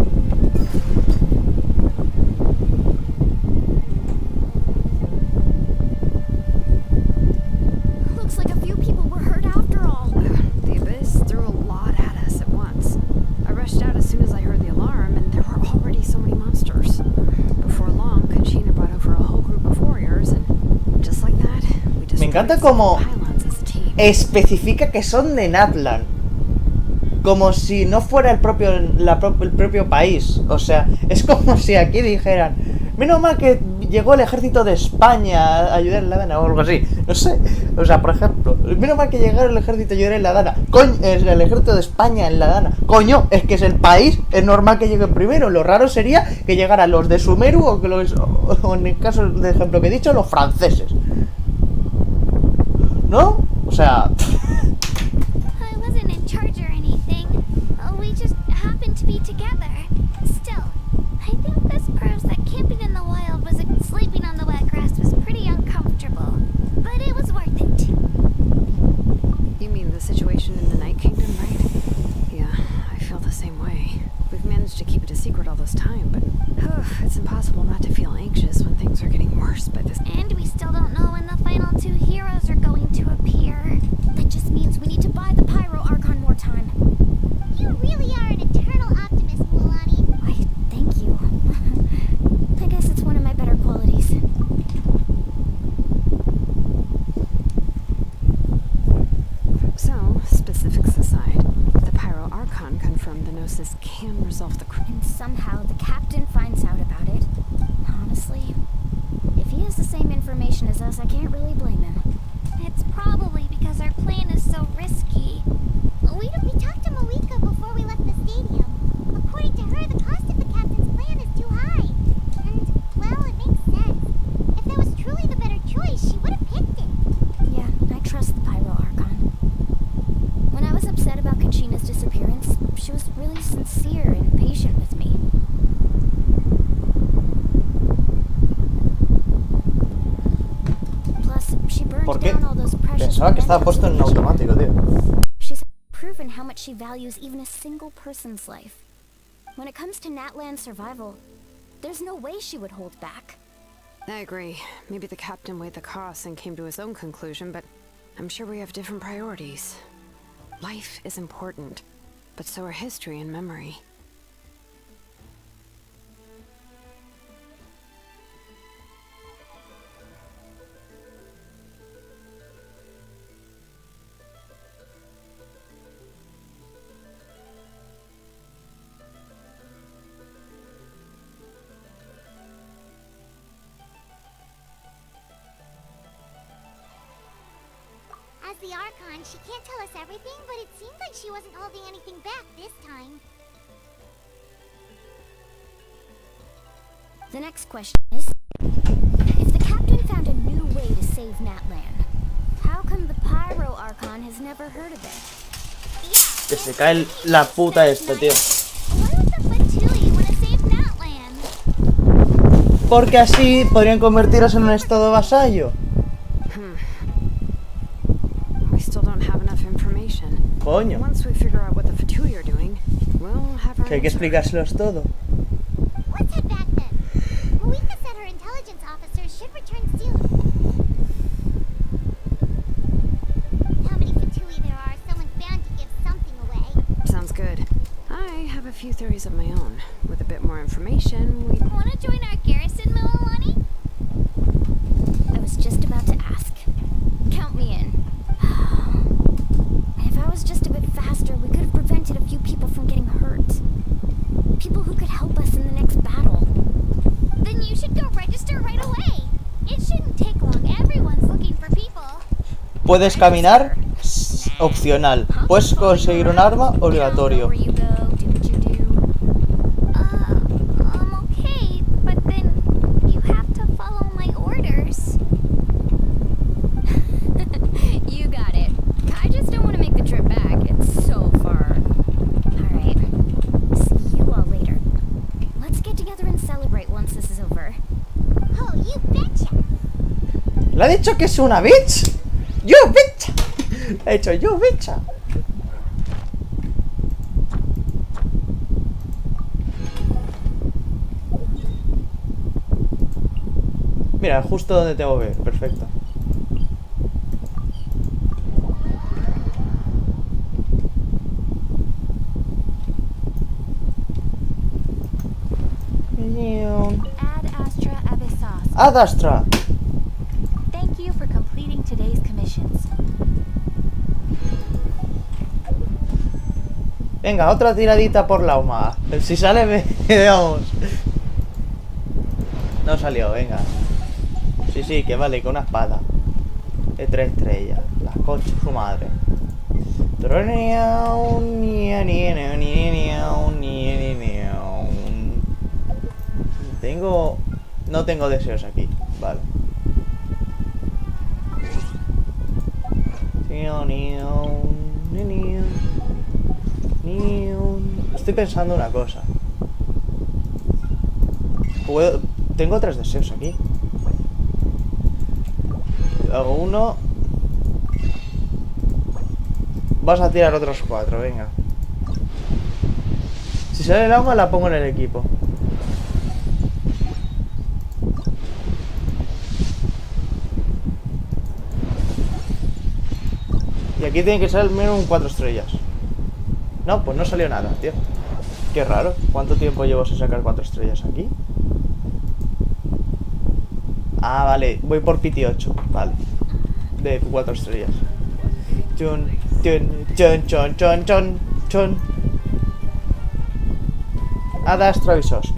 Looks like a few people were hurt after all. The abyss threw a lot at us at once. I rushed out as soon as I heard the alarm, and there were already so many monsters. Before long, Kachina brought over a whole group of warriors, and just like that, we Me encanta destroyed como some pylons as a team. especifica que son de Natlan. Como si no fuera el propio país. O sea, es como si aquí dijeran: menos mal que llegó el ejército de España a ayudar en la Dana o algo así. No sé. O sea, por ejemplo, menos mal que llegaron el ejército a ayudar en la Dana. Coño, es el ejército de España en la Dana. Coño, es que es el país. Es normal que lleguen primero. Lo raro sería que llegaran los de Sumeru o en el caso de ejemplo que he dicho, los franceses. ¿No? O sea... I wasn't in charge or anything. We just happened to be together. Still, I think this proves that camping in the wild was sleeping on the wet grass was pretty uncomfortable. But it was worth it. You mean the situation course, by this. And we still don't know when the final 2 heroes are going to appear. That just means we need to buy the Pyro Archon more time. You really are an eternal optimist, Mulani. Why, thank you. I guess it's one of my better qualities. So, specifics aside, the Pyro Archon confirmed the Gnosis can resolve the crime. And somehow the captain finds out about it. Honestly, if he has the same information as us, I can't really blame him. It's probably because our plan is so risky. We talked to Malika before we left the stadium. According to her, the cost of the captain's plan is too high. And, well, it makes sense. If that was truly the better choice, she would have picked it. Yeah, I trust the Pyro Archon. When I was upset about Kachina's disappearance, she was really sincere and patient with me. Plus, she burned ¿Por qué? down all those precious Pensaba que estaba puesto en mementos. automático, tío. She's proven how much she values even a single person's life. When it comes to Natlan's survival, there's no way she would hold back. I agree. Maybe the captain weighed the costs and came to his own conclusion, but I'm sure we have different priorities. Life is important, but so are history and memory. As the Archon, she can't tell us everything, but it seems like she wasn't holding anything back this time. The next question is, if the captain found a new way to save Natlan, how come the Pyro Archon has never heard of it? Que se cae la puta esta, tío. Why would the Fatui want to save Natlan? Porque así podrían convertirlos en un estado vasallo. We still don't have enough information. Coño. Once we figure out what the Fatui are doing, we'll have our Que hay que answer. explicárselos todo. Let's head back then. Malika said her intelligence officers should return soon. How many Fatui there are, someone's bound to give something away. Sounds good. I have a few theories of my own. With a bit more information, we Want to join our garrison, Mililani? I was just about to ask. Count me in. If I was just a bit faster, we could have prevented a few people from getting hurt. People who could help us in the next battle. Then you should go register right away. It shouldn't take long. Everyone's looking for people. Puedes caminar, opcional. Puedes conseguir un arma, obligatorio. Where you go, do what you do. I'm okay, but then you have to follow my orders. You got it. I just don't want to make the trip back. It's so far. Alright. See you all later. Let's get together and celebrate once this is over. Oh, you betcha! ¿Le ha dicho que es una bitch? ¡You bitch! Le ha dicho you bitch. Mira, justo donde tengo que ir. Perfecto. Ad Astra Abyssos. Ad Astra. Thank you for completing today's commissions. Venga, otra tiradita por la humada. Si sale, veamos. No salió, venga. Sí, que vale, con una espada. De 3 estrellas. Las coches, su madre. No tengo deseos aquí. Vale. Estoy pensando una cosa. Tengo 3 deseos aquí. Hago uno. Vas a tirar otros 4, venga. Si sale el agua la pongo en el equipo. Aquí tiene que ser al menos un 4 estrellas. No, pues no salió nada, tío. Qué raro. ¿Cuánto tiempo llevo sin sacar 4 estrellas aquí? Ah, vale. Voy por Pity 8. Vale. De 4 estrellas. Chun, chun, chun, chun, chun, chun, chun. Hadas Travisos.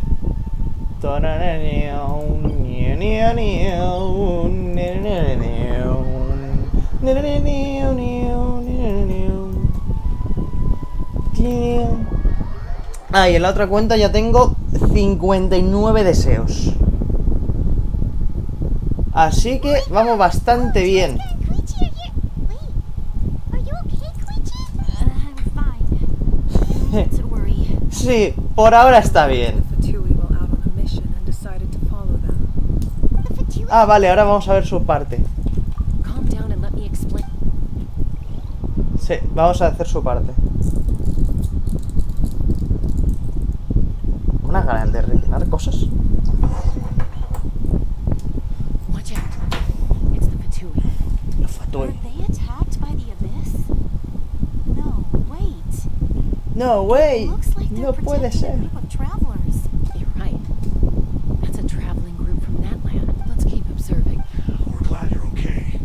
Ah, y en la otra cuenta ya tengo 59 deseos. Así que vamos bastante bien. Koichi, are you okay, Koichi? I'm fine. Don't worry. Sí, por ahora está bien. The Fatui were out on a mission and decided to follow them. The Fatui? Ah, vale, ahora vamos a ver su parte. Calm down and let me explain. Sí, vamos a hacer su parte. Una ganas de rellenar cosas. Watch out. It's the Fatui. Lo Were fatui. they attacked by the abyss? No, wait. No, way. Looks like they're No puede protecting ser. a group of travelers. You're right. That's a traveling group from Natlan. Let's keep observing. We're glad you're okay.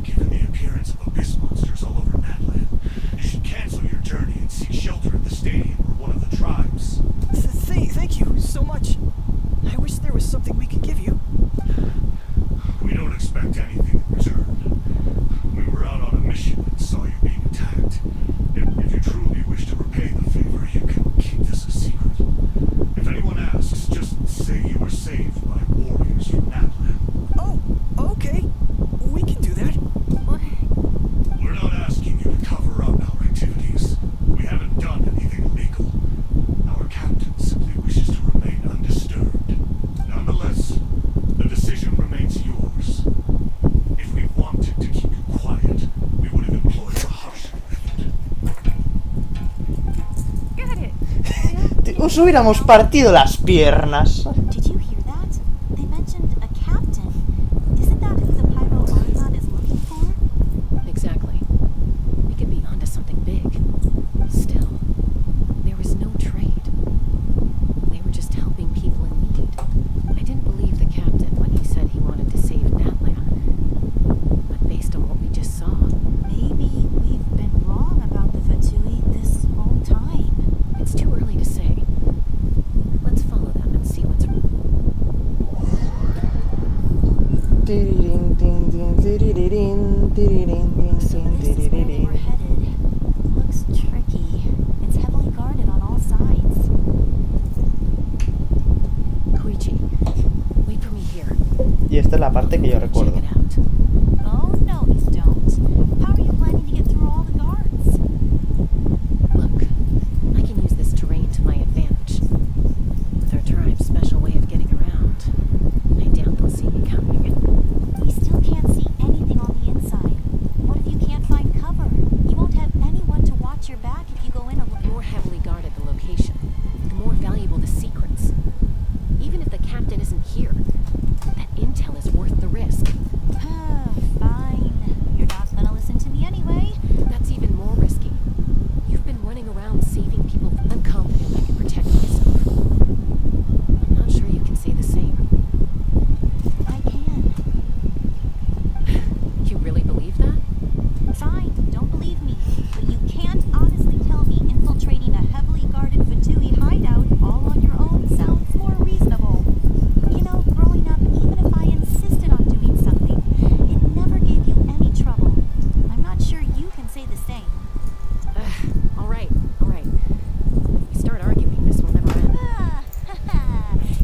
Given the appearance of abyss monsters all over Natlan, you should cancel your journey and seek shelter at the stadium or one of the tribes. Thank you so much. I wish there was something we could give you. We don't expect anything in return. We were out on a mission and saw you being attacked. If you truly wish to repay the favor, you can keep this a secret. If anyone asks, just say you were saved by warriors from Natlan. Oh, okay. We can do that. We're not asking you to cover up our activities. We haven't done anything illegal. Our captain simply wishes to remain undisturbed. Nonetheless, the decision remains yours. If we wanted to keep you quiet, we would have employed a harsher method. Get it! Os hubiéramos partido las piernas. Did you hear that? They mentioned a captain. Isn't that who the Pyro Autobot is looking for? Exactly. We could be onto something big. Still, there was no trade. They were just helping people in need. I didn't believe the captain when he said he wanted to save Natlan. But based on what we just saw, Maybe we've been wrong about the Fatui this whole time. it's too early to say. Let's follow them and see what's wrong. So this is where they were headed. Looks tricky. It's heavily guarded on all sides. Koichi, wait for me here. Y esta es la parte que yo Check recuerdo. it out. Oh, no, you don't. How are you planning to get through all the guards? Look, I can use this terrain to my advantage. With our tribe's special way of getting around, I doubt they'll see me coming. We still can't see anything on the inside. What if you can't find cover? You won't have anyone to watch your back if you go in a The more heavily guarded the location, the more valuable the secrets. Even if the captain isn't here, that intel is worth the risk. Fine. You're not gonna listen to me anyway. That's even more risky. You've been running around saving people. I'm confident I can protect myself. I'm not sure you can say the same. I can. You really believe that? Fine, don't believe me. But you can't honestly tell me infiltrating a heavily guarded Fatui hideout all on your own sounds more reasonable. You know, growing up, even if I insisted on doing something, it never gave you any trouble. I'm not sure you can say the same. All right, all right. If we start arguing, this will never end.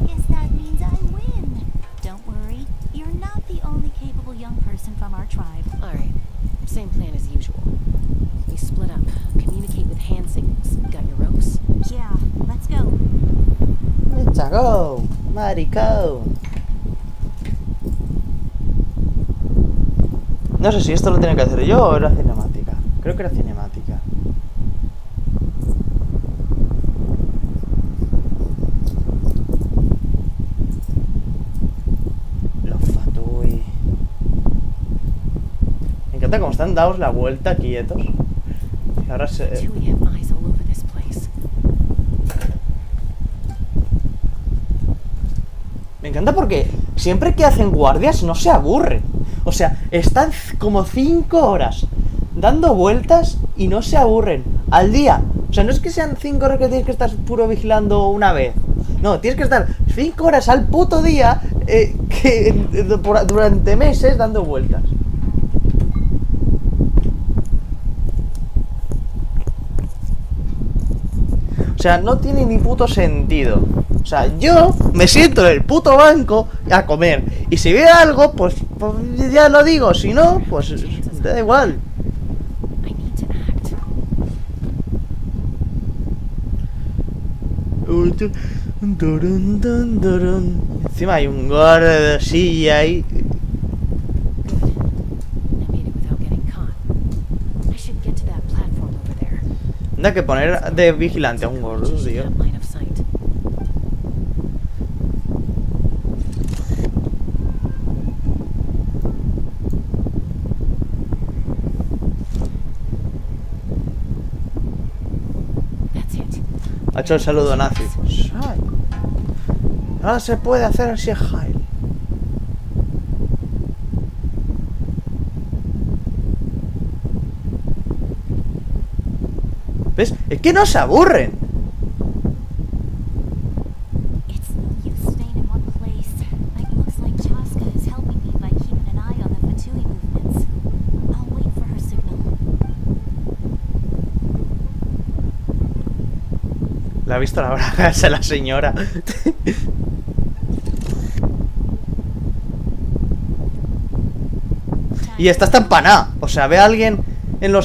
Guess that means I win. Don't worry, you're not the only capable young person from our tribe. All right, same plan as usual. We split up, communicate with hand signals. Got your ropes? Yeah, let's go. Let's go, maricón. No sé si esto lo tenía que hacer yo o era cinemática. Creo que era cinemática. Los fatui. encanta cómo están dados la vuelta quietos. Y ahora se... Fatui have eyes all over this place. Me encanta porque siempre que hacen guardias no se aburren. O sea, están como 5 horas dando vueltas y no se aburren al día. O sea, no es que sean 5 horas que tienes que estar puro vigilando una vez. No, tienes que estar 5 horas al puto día durante meses dando vueltas. O sea, no tiene ni puto sentido. O sea, yo me siento en el puto banco a comer. Y si veo algo, pues ya lo digo. Si no, pues da igual. I need to act. Encima hay un guardia de silla ahí. I made it without getting caught. I should get to that platform over there. Anda que poner de vigilante a un gordo, tío. That line of sight. That's it. Ha hecho el saludo nazi. Ay. Ahora se puede hacer así, Jail. ¿Ves? Es que no se aburren. It's no use staying in one place. It looks like Chaska is helping me by keeping an eye on the Fatui movements. I'll wait for her signal. Le ha visto la braga a la señora. Y esta está empanada. O sea, ve a alguien en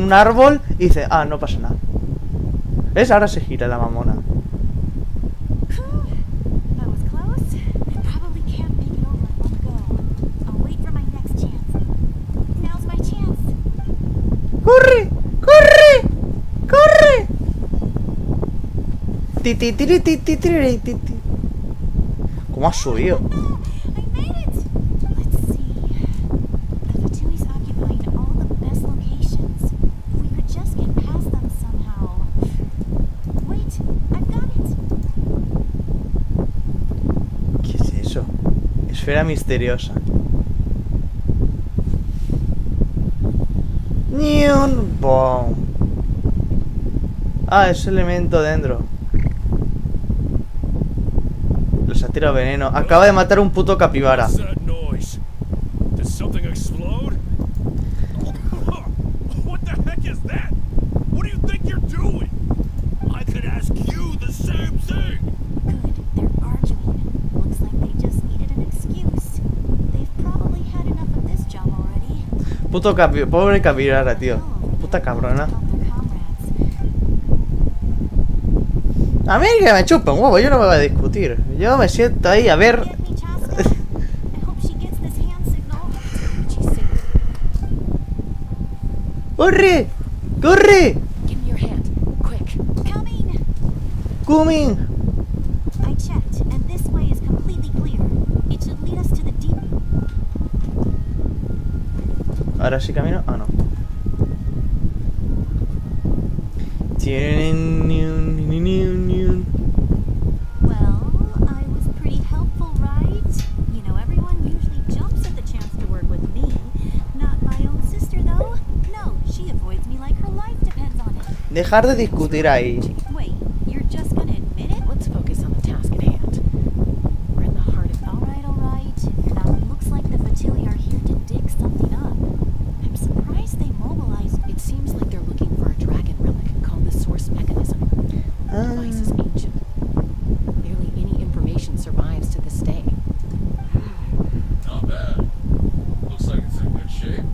un árbol y dice, ah, no pasa nada. ¿Ves? Ahora se gira la mamona. That was close. I probably can't make it over in one go. I'll wait for my next chance. Now's my chance. ¡Corre! ¡Corre! ¡Corre! Ti, ti, tiri, ti, ti, tiri, ti, ti. ¿Cómo ha subido? No, I made it. Let's see. The Fatui's occupying all the best locations. If we could just get past them somehow. Wait, I've got it. ¿Qué es eso? Esfera misteriosa. Niun bomb. Ah, es elemento dentro. Les ha tirado veneno. Acaba de matar un puto capibara. What's that noise? Did something explode? What the heck is that? What do you think you're doing? I could ask you the same thing. Good, they're arguing. Looks like they just needed an excuse. They've probably had enough of this job already. Puto pobre capibara, tío. Puta cabrona. Help their comrades. A mí que me chupa un huevo, yo no me voy a discutir. Yo me siento ahí a ver. Get me, Chaska? I hope she gets this hand signal. She's safe. ¡Corre! ¡Corre! Give me your hand. Quick. Coming! ¡Coming! I checked, and this way is completely clear. It should lead us to the deep. Ahora sí camino. Ah, no. Well, I was pretty helpful, right? You know, everyone usually jumps at the chance to work with me. Not my own sister, though. No, she avoids me like her life depends on it. Dejar de discutir ahí. Wait, you're just gonna admit it? Let's focus on the task at hand. We're in the heart of All right, all right. Now it looks like the Fatui are here to dig something up. I'm surprised they mobilized. It seems like they're looking for a dragon relic called the source mechanism. The device is ancient. Barely any information survives to this day. Not bad. Looks like it's in good shape.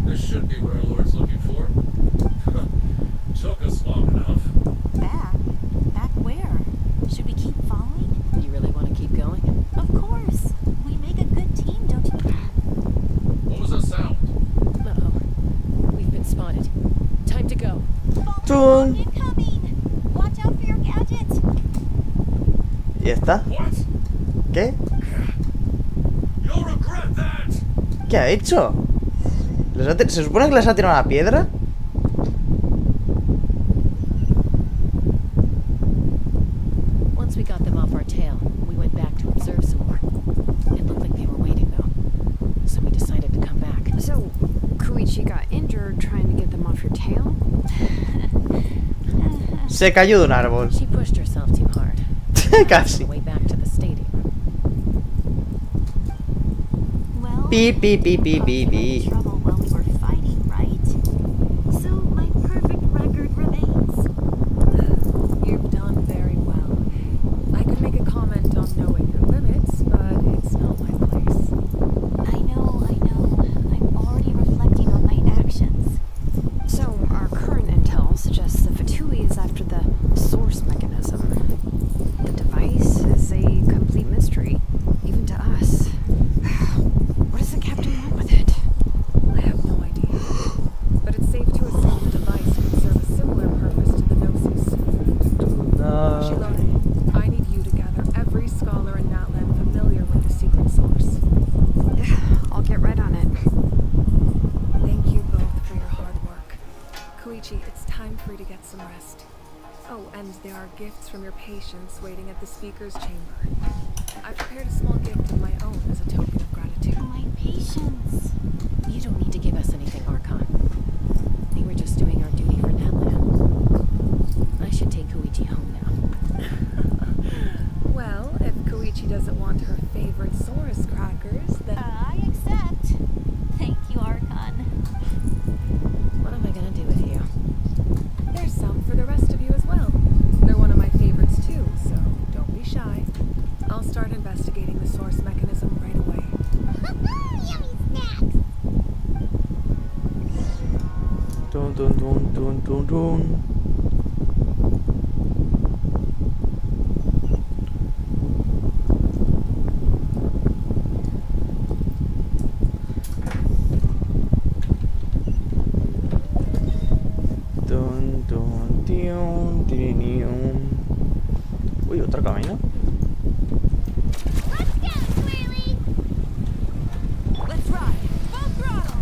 This should be what our Lord's looking for. Took us long enough. Back? Back where? Should we keep following? You really want to keep going? Of course. We make a good team, don't you? What was that sound? Uh-oh. We've been spotted. Time to go. Chun. Incoming! Watch out for your gadgets! ¿Y está? What? ¿Qué? You'll regret that! ¿Qué ha hecho? ¿Se supone que les ha tirado una piedra? Once we got them off our tail, we went back to observe some more. It looked like they were waiting, though. So we decided to come back. So, Koichi got injured trying to get them off your tail? Se cayó de un árbol. She pushed herself too hard. Casi. On the way back to the stadium. Well, Beep, beep, beep, beep, beep, caused enough beep. trouble while we were fighting, right? So my perfect record remains. You've done very well. I could make a comment on knowing your limits, but it's not my place. I know. I'm already reflecting on my actions. So, our current intel suggests the Fatui is after the source mechanism. The device is a complete mystery, even to us. What does the captain want with it? I have no idea. But it's safe to assume the device could serve a similar purpose to the Gnosis. Shilone, I need you to gather every scholar in Natlan familiar with the secret source. I'll get right on it. Thank you both for your hard work. Koichi, it's time for you to get some rest. Oh, and there are gifts from your patients waiting at the speaker's chamber. I prepared a small gift of my own as a token of gratitude. My patience. You don't need to give us anything, Archon. We were just doing our duty for Natlan. I should take Koichi home now. Well, if Koichi doesn't want her favorite Saurus crackers, then I accept. Thank you, Archon. What am I gonna do with you? there's some for the rest of you as well. They're one of my favorites too, so don't be shy. I'll start investigating the source mechanism right away. Yummy snacks! Dun dun dun dun dun dun. Dun dun diun dirinium. Uy, otra camino. Let's go, Squirrely! Let's ride. Full throttle.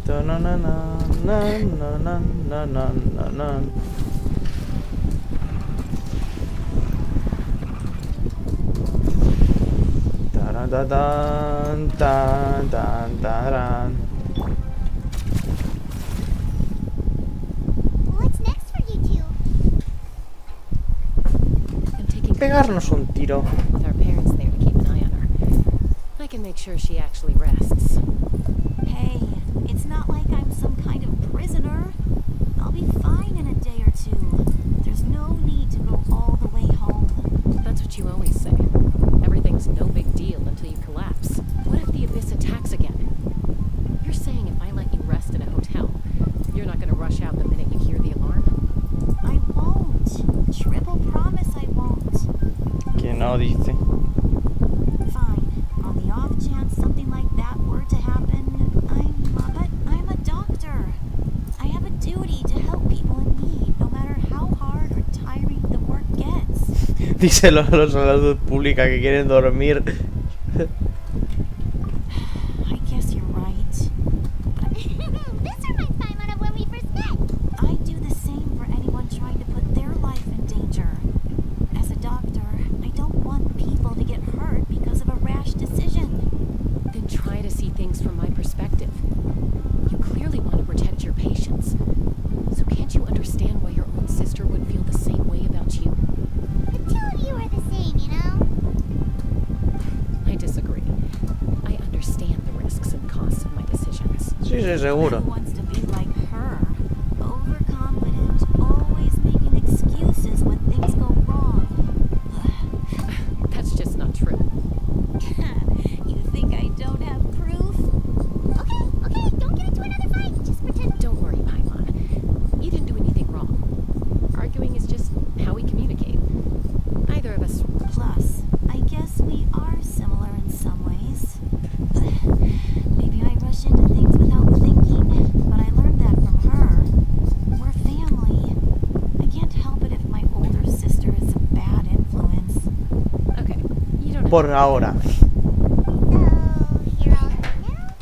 Da na na na na na na na na na na. Da da da dan dan dan dan. What's next for you two? I'm taking Pegarnos un tiro. with our parents there to keep an eye on her. I can make sure she actually rests. Hey, it's not like I'm some kind of prisoner. I'll be fine in a day or two. There's no need to go all the way home. That's what you always say. Everything's no big deal until you collapse. What if the abyss attacks again? You're saying if I let you rest in a hotel, you're not gonna rush out the minute you hear the alarm? I won't. Triple promise I won't. Que no dice. Fine. On the off chance something like that were to happen, I'm a doctor. I have a duty to help people in need, no matter how hard or tiring the work gets. Díselo a los salud pública que quieren dormir. I guess you're right. This reminds Paimon of when we first met. I do the same for anyone trying to put their life in danger. As a doctor, I don't want people to get hurt because of a rash decision. Then try to see things from my perspective. You clearly want to protect your patients. So can't you understand why your own sister would feel the same way about you? The two of you are the same, you know? I disagree. I understand the risks and costs of my decisions. Sí, sí, seguro. Who wants to be like her? Overconfident, always making excuses when things go wrong. That's just not true. You think I don't have proof? Okay, don't get into another fight. Just pretend. Don't worry, Paimon. You didn't do anything wrong. Arguing is just how we communicate. Neither of us. Plus, I guess we are similar in some ways. Maybe I rush into things without thinking, but I learned that from her. We're family. I can't help it if my older sister is a bad influence. Okay, you don't have Por to- ahora. So, you're all set now?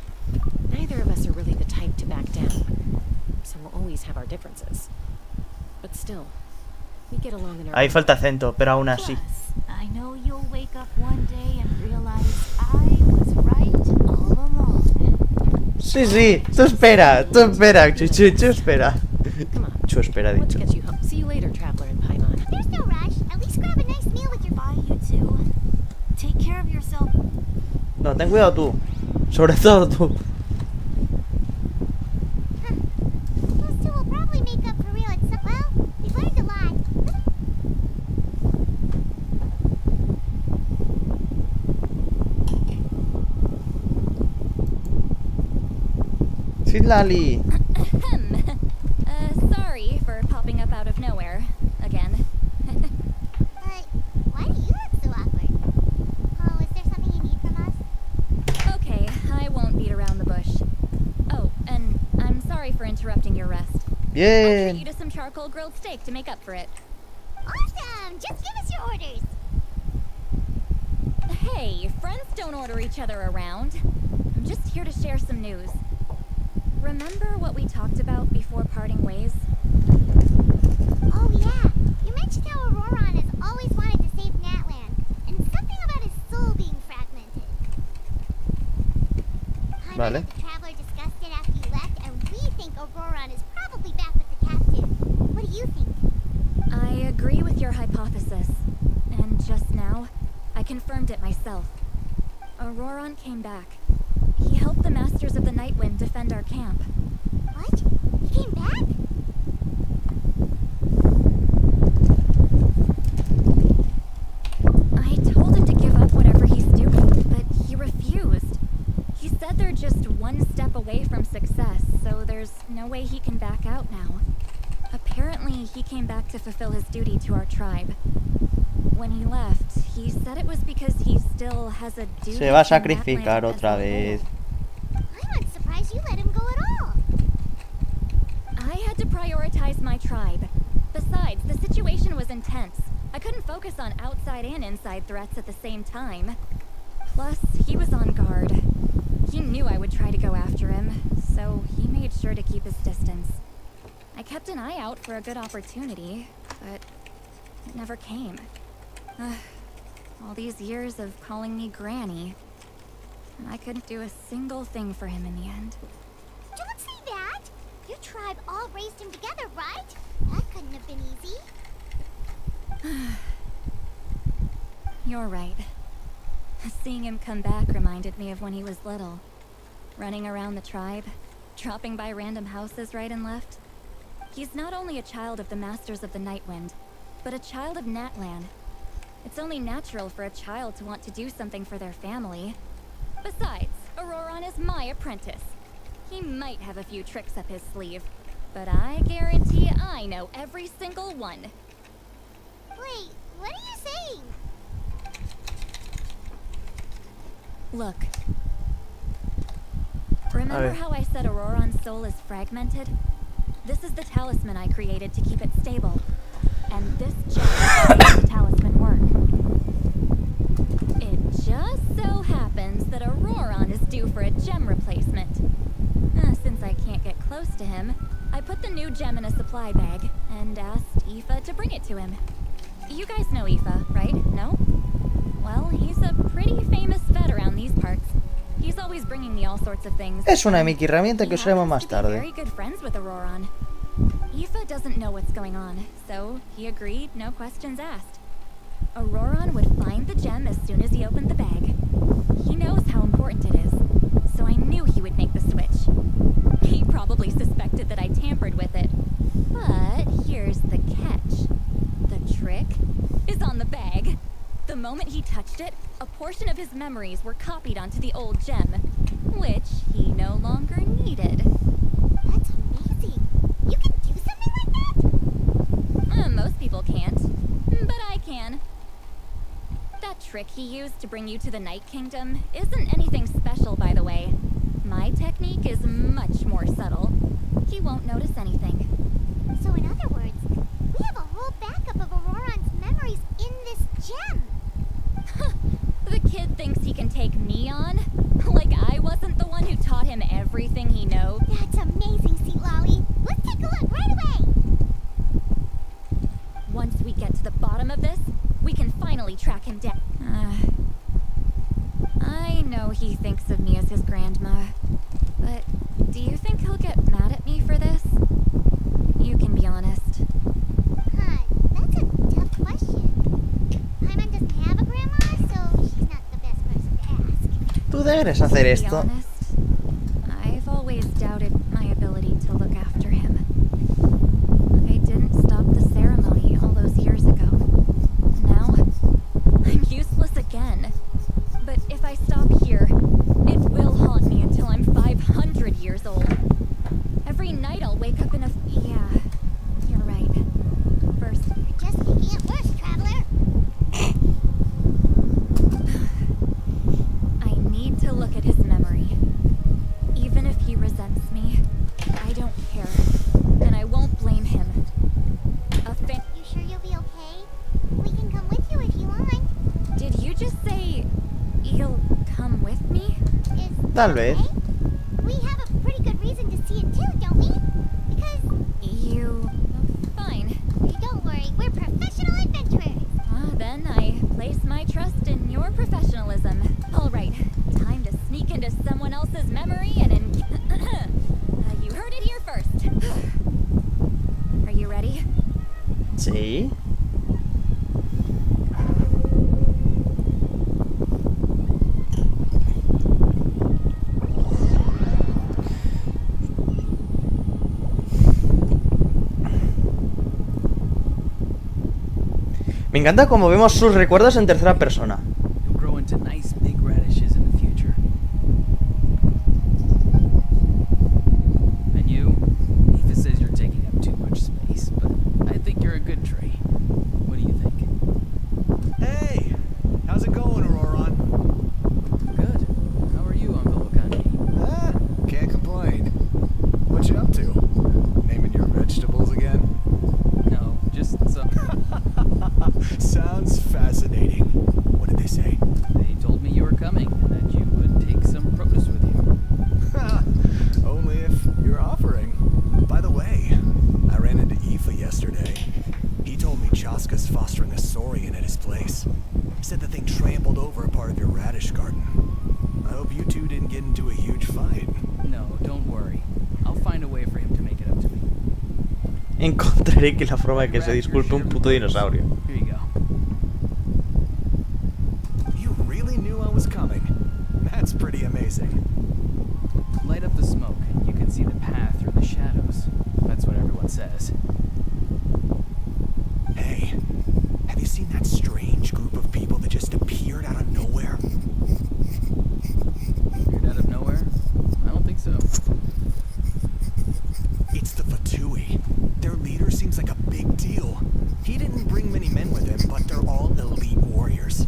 get along in our Ahí own falta way. acento, pero aún así. Plus, I know you'll wake up one day and realize I was right all along. Sí, sí, tú espera, Chuchu, espera. Come on. Chu, espera, Let's dicho. get you home. See you later, traveler in Paimon. There's no rush. At least grab a nice meal with your Bye, you two. Take care of yourself. No, ten cuidado tú. Sobre todo tú. Those two will probably make up for real at some. Well, we've learned a lot. Sí, Lali. Sorry for popping up out of nowhere again. Why do you look so awkward? Oh, is there something you need from us? Okay, I won't beat around the bush. Oh, and I'm sorry for interrupting your rest. I'll treat you Bien. to some charcoal grilled steak to make up for it. Awesome! Just give us your orders. Hey, friends don't order each other around. I'm just here to share some news. Remember what we talked about before parting ways? Oh yeah, you mentioned how Auroron has always wanted to save Natlan, and something about his soul being fragmented. Vale. And the Traveler discussed it after you left, and we think Auroron is probably back with the captain. What do you think? I agree with your hypothesis. And just now, I confirmed it myself. Auroron came back. He helped the Masters of the Nightwind defend our camp. What? He came back? I told him to give up whatever he's doing, but he refused. He said they're just one step away from success, so there's no way he can back out now. Apparently, he came back to fulfill his duty to our tribe. When he left, he said it was because he still has a duty. Se va a to Natlan sacrificar as otra a vez. I'm not surprised you let him go at all. I had to prioritize my tribe. Besides, the situation was intense. I couldn't focus on outside and inside threats at the same time. Plus, he was on guard. He knew I would try to go after him, so he made sure to keep his distance. I kept an eye out for a good opportunity, but it never came. All these years of calling me Granny, and I couldn't do a single thing for him in the end. Don't say that! Your tribe all raised him together, right? That couldn't have been easy. You're right. Seeing him come back reminded me of when he was little. Running around the tribe, dropping by random houses right and left. He's not only a child of the Masters of the Nightwind, but a child of Natlan. It's only natural for a child to want to do something for their family. Besides, Auroron is my apprentice. He might have a few tricks up his sleeve, but I guarantee I know every single one. Wait, what are you saying? Look. Remember how I said Auroron's soul is fragmented? This is the talisman I created to keep it stable. And this gem makes the talisman work. It just so happens that Auroron is due for a gem replacement. Since I can't get close to him, I put the new gem in a supply bag and asked Aoife to bring it to him. You guys know Aoife, right? No? Well, he's a pretty famous vet around these parts. He's always bringing me all sorts of things. Es una Mickey herramienta que He usaremos happens más to be tarde. very good friends with Auroron. Aoife doesn't know what's going on, so he agreed, no questions asked. Auroron would find the gem as soon as he opened the bag. He knows how important it is, so I knew he would make the switch. He probably suspected that I tampered with it. But here's the catch. The trick is on the bag. The moment he touched it, a portion of his memories were copied onto the old gem, which he no longer needed. That's amazing. You can do something like that? Most people can't, but I can. That trick he used to bring you to the Night Kingdom isn't anything special, by the way. My technique is much more subtle. He won't notice anything. So in other words, we have a whole backup of Auroron's memories in this gem. The kid thinks he can take me on? Like I wasn't the one who taught him everything he knows? That's amazing, Sea Lolly. Let's take a look right away. Once we get some of this, we can finally track him down. I know he thinks of me as his grandma, but do you think he'll get mad at me for this? You can be honest. Huh, that's a tough question. Paimon doesn't have a grandma, so she's not the best person to ask. Tú deberes hacer To be esto. honest, I've always doubted my ability to look after him. I didn't stop the ceremony all those years ago. Now, I'm useless again. But if I stop here, it will haunt me until I'm 500 years old. Every night I'll wake up in a... Yeah, you're right. First, You're just making it worse, traveler. I need to look at his memory. Even if he resents me, I don't care. And I won't blame him. You sure you'll be okay? We can come with you if you want. Did you just say you'll come with me? Is Tal that vez. okay? We have a pretty good reason to see it too, don't we? Because You... Fine. don't worry, we're professional adventurers. Then I place my trust in your professionalism. All right, time to sneak into someone else's memory and you heard it here first. Are you ready? Sí. Me encanta como vemos sus recuerdos en tercera persona. You'll grow into nice big radishes in the future. And you? Aoife says you're taking up too much space, but I think you're a good tree. What do you think? Hey! How's it going, Auroron? Good. How are you, Uncle Okami? Ah, can't complain. What you up to? Naming your vegetables again? No, just some... Sounds fascinating. What did they say? They told me you were coming and that you would take some produce with you. Only if you're offering. By the way, I ran into Aoife yesterday. He told me Chaska's fostering a saurian at his place. Said the thing trampled over a part of your radish garden. I hope you two didn't get into a huge fight. No, don't worry. I'll find a way for him to make it up to me. Encontraré que la forma de que se disculpe un puto dinosaurio. Here you go. You really knew I was coming. That's pretty amazing. Light up the smoke and you can see the path through the shadows. That's what everyone says. Hey, have you seen that strange group of people that just appeared out of nowhere? Appeared out of nowhere? I don't think so. It's the Fatui. Their leader seems like a big deal. He didn't bring many men with him, but they're all elite warriors.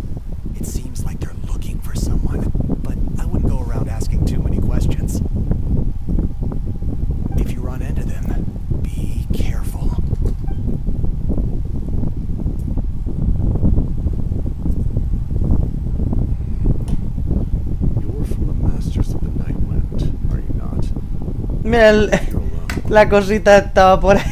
It seems like they're looking for someone, but I wouldn't go around asking too many questions. If you run into them, be careful. You're from the Masters of the Nightland, are you not? Mira, You're alone. la cosita estaba por ahí.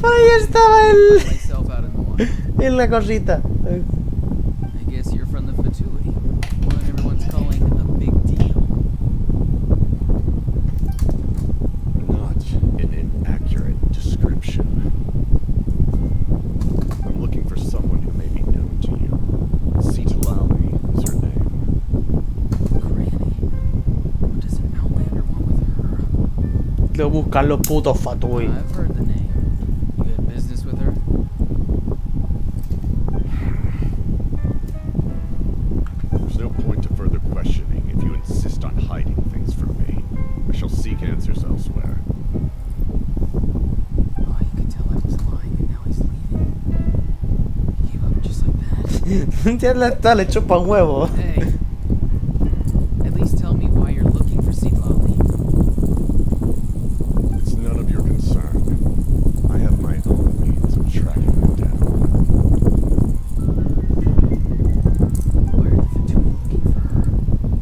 Por ahí estaba Find myself out in the water. en la cosita. I guess you're from the Fatui. One everyone's calling a big deal. Not an inaccurate description. I'm looking for someone who may be known to you. Sita Lowry is her name. Granny. What does an outlander want with her? Lo buscan los putos Fatui. I've heard the name. You had business with her? There's no point to further questioning if you insist on hiding things from me. I shall seek answers elsewhere. Oh, you can tell I was lying and now he's leaving. He gave up just like that. Ya está, le chupa un huevo. Hey. At least tell me why you're looking for Seaglolly. It's none of your concern. I have my own means of tracking them down. Why are the Fatui looking for her?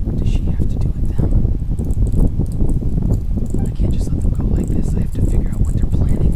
What does she have to do with them? I can't just let them go like this. I have to figure out what they're planning.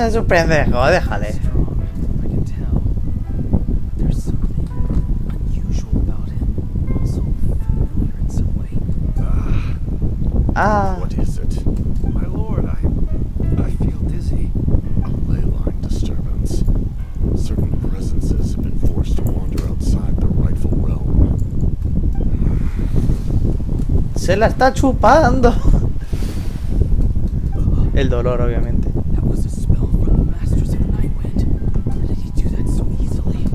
Es un pendejo, déjale. Strong, I can tell. But there's something unusual about him. Also familiar in some way. Ah, What is it? My lord, I feel dizzy. A ley line disturbance. Certain presences have been forced to wander outside the rightful realm. se la está chupando. El dolor, obviamente. That was a spell from the masters of Nightwind. How did he do that so easily?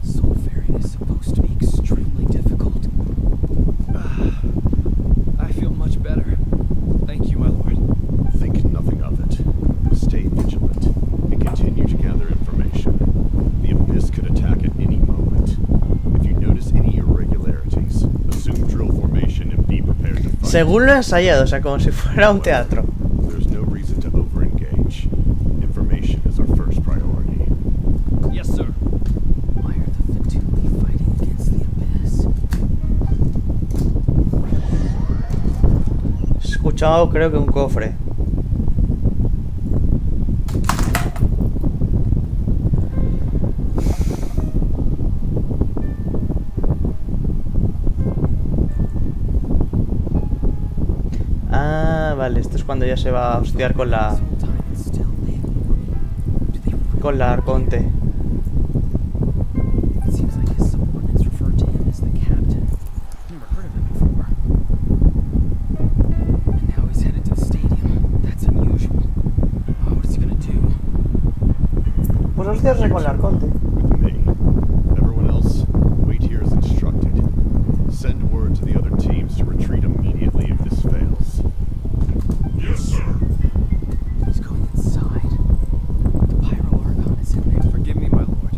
Soulfaring is supposed to be extremely difficult. I feel much better. Thank you, my lord. Think nothing of it. Stay vigilant and continue to gather information. The abyss could attack at any moment. If you notice any irregularities, assume drill formation and be prepared to fight. Según lo he ensayado, o sea, como si fuera un teatro. There's no reason to overengage. Information is our first priority. Yes, sir. Why are the Fatui fighting against the abyss? He escuchado, creo que un cofre. Ah, vale, esto es cuando ya se va a hostiar con la... This whole time it's still live. Do they really con la arconte. It seems like his subordinates refer to him as the captain. Never heard of him before. And now he's headed to the stadium. That's unusual. Oh, what is he gonna do? Pues hostiarse con la arconte. With me. Everyone else, wait here as instructed. Send word to the other teams to retreat immediately if this fails. Yes, sir. He's going inside. The pyro argon is in there. Forgive me, my lord.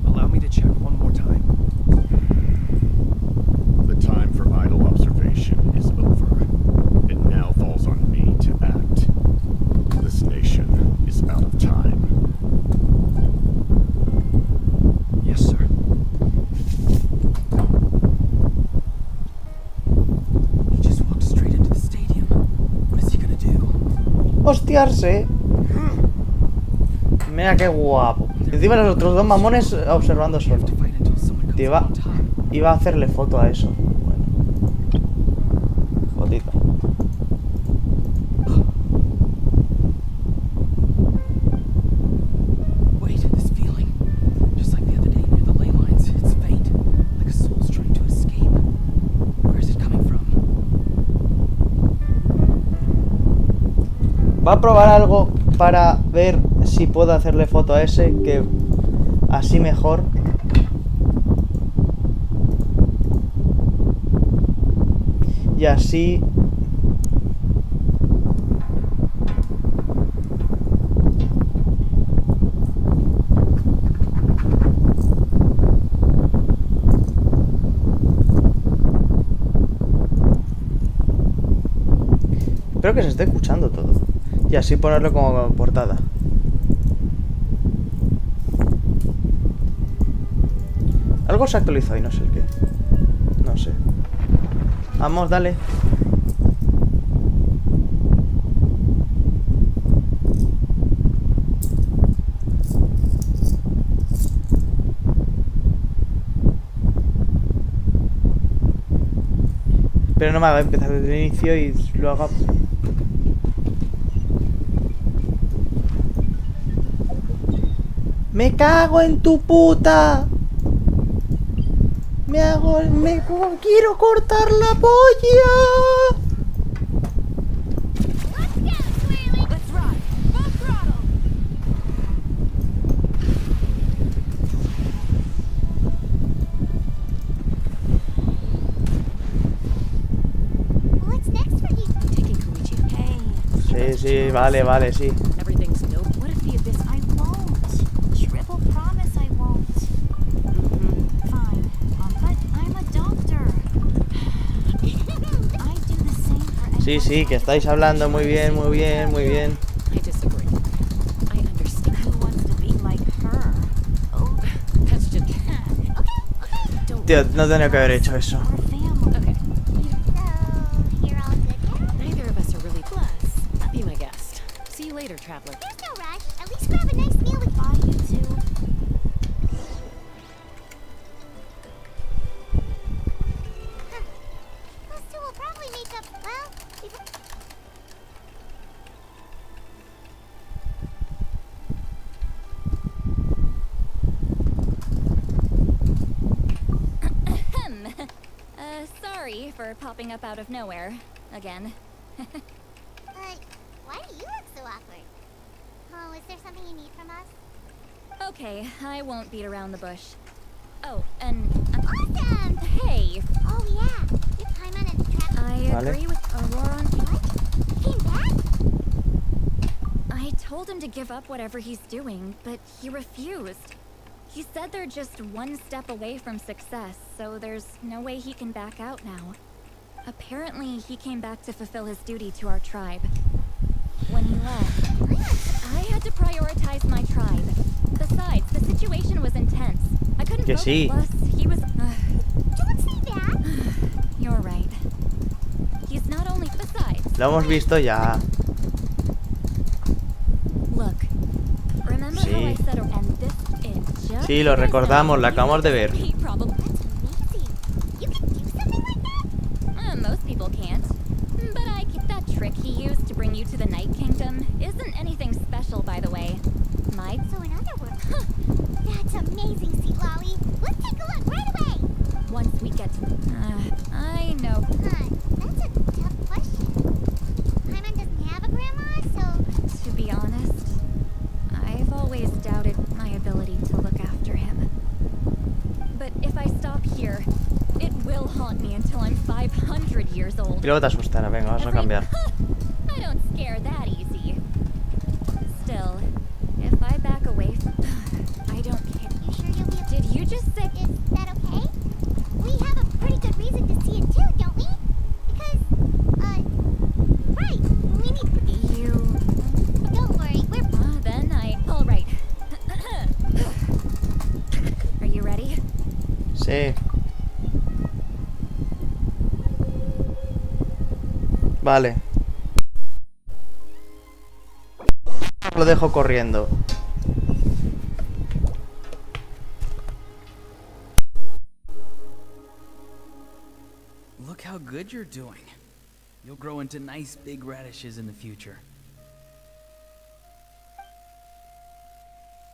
Allow me to check one more time. The time for idle observation is over. It now falls on me to act. This nation is out of time. Yes, sir. He just walked straight into the stadium. What is he gonna do? Hostiarse. Mira qué guapo. Encima los otros dos mamones observando We solo. have to fight until someone comes Tío, out on top. iba a hacerle foto a eso. Bueno. Fotito. Wait, this feeling. Just like the other day near the ley lines. It's faint. Like a soul's trying to escape. Where is it coming from? Va a probar algo para ver si puedo hacerle foto a ese, que así mejor. Y así... Espero que se esté escuchando todo. Y así ponerlo como portada. Algo se actualizó y no sé el qué. No sé. Vamos, dale. Pero no me haga empezar desde el inicio y lo haga... ¡Me cago en tu puta! ¡Quiero cortar la polla! Let's run. Full throttle. What's next for you? I'm taking Koichi. Hey, Sí, sí, vale, vale, sí. Everything's no. what if the abyss? I won't. Triple promise I won't. Fine. But I'm a doctor. I do the same for Sí, sí, que estáis hablando muy bien, muy bien, muy bien. I disagree. I understand. Who wants to be like her? Oh, That's just. Don't Tío, no tenía que haber hecho eso. our family. Okay. So, you're all good now? Neither of us are really. Plus, be my guest. See you later, traveler. There's no rush. At sorry for popping up out of nowhere. Again. Why do you look so awkward? Oh, is there something you need from us? Okay, I won't beat around the bush. Oh, and... Awesome! Hey! Oh yeah, your Paimon and the trap. I agree with Auroran. What? Came back? I told him to give up whatever he's doing, but he refused. He said they're just one step away from success, so there's no way he can back out now. Apparently, he came back to fulfill his duty to our tribe. When he left, I had to prioritize my tribe. Besides, the situation was intense. I couldn't Que focus. sí. Plus, he was... Don't say that! You're right. He's not only... Besides... Lo hemos visto ya. Look, remember how I said... And this is just... Sí, lo recordamos, lo acabamos de ver. He probably... That's amazing. You can do something like that? Most people can't. But that trick he used to bring you to the Night Kingdom isn't anything special, by the way. So in other words, that's amazing, Seatlawi. Let's take a look right away. Once we get to... I know. That's a tough question. Paimon doesn't have a grandma, so... To be honest, I've always doubted my ability to look after him. But if I stop here, it will haunt me until I'm 500 years old. Y luego te asustará. Venga, vamos a cambiar. I don't scare that easy. Still, if I back away from... I don't care. You sure you'll be... Did you just say... Is that okay? We have a pretty good reason to see it too, don't we? Because, right, we need... You... Don't worry, we're... Then all right. Are you ready? Sí. Vale. Lo dejo corriendo. Look how good you're doing. You'll grow into nice big radishes in the future.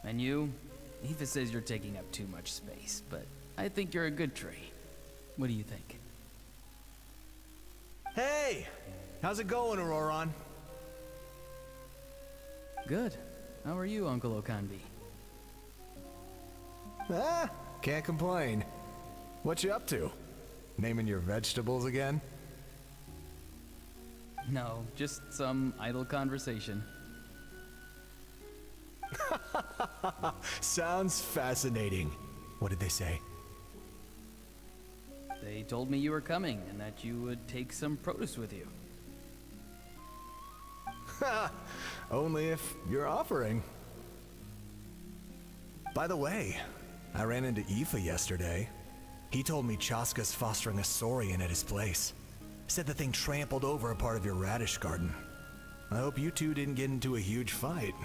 And you? Aoife says you're taking up too much space, but I think you're a good tree. What do you think? Hey! How's it going, Auroran? Good. How are you, Uncle Okanbi? Ah, can't complain. What you up to? Naming your vegetables again? No, just some idle conversation. Sounds fascinating. What did they say? They told me you were coming and that you would take some produce with you. Only if you're offering. By the way, I ran into Aoife yesterday. He told me Chaska's fostering a saurian at his place. Said the thing trampled over a part of your radish garden. I hope you two didn't get into a huge fight.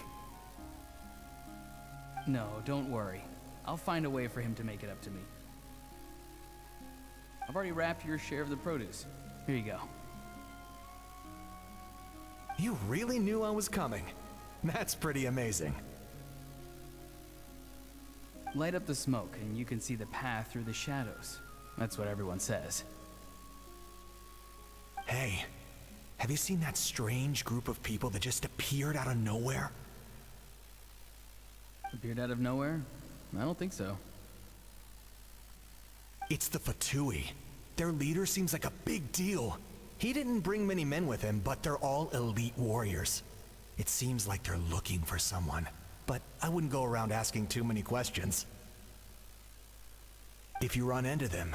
No, don't worry. I'll find a way for him to make it up to me. I've already wrapped your share of the produce. Here you go. You really knew I was coming. That's pretty amazing. Light up the smoke and you can see the path through the shadows. That's what everyone says. Hey, have you seen that strange group of people that just appeared out of nowhere? Appeared out of nowhere? I don't think so. It's the Fatui. Their leader seems like a big deal. He didn't bring many men with him, but they're all elite warriors. It seems like they're looking for someone, but I wouldn't go around asking too many questions. If you run into them,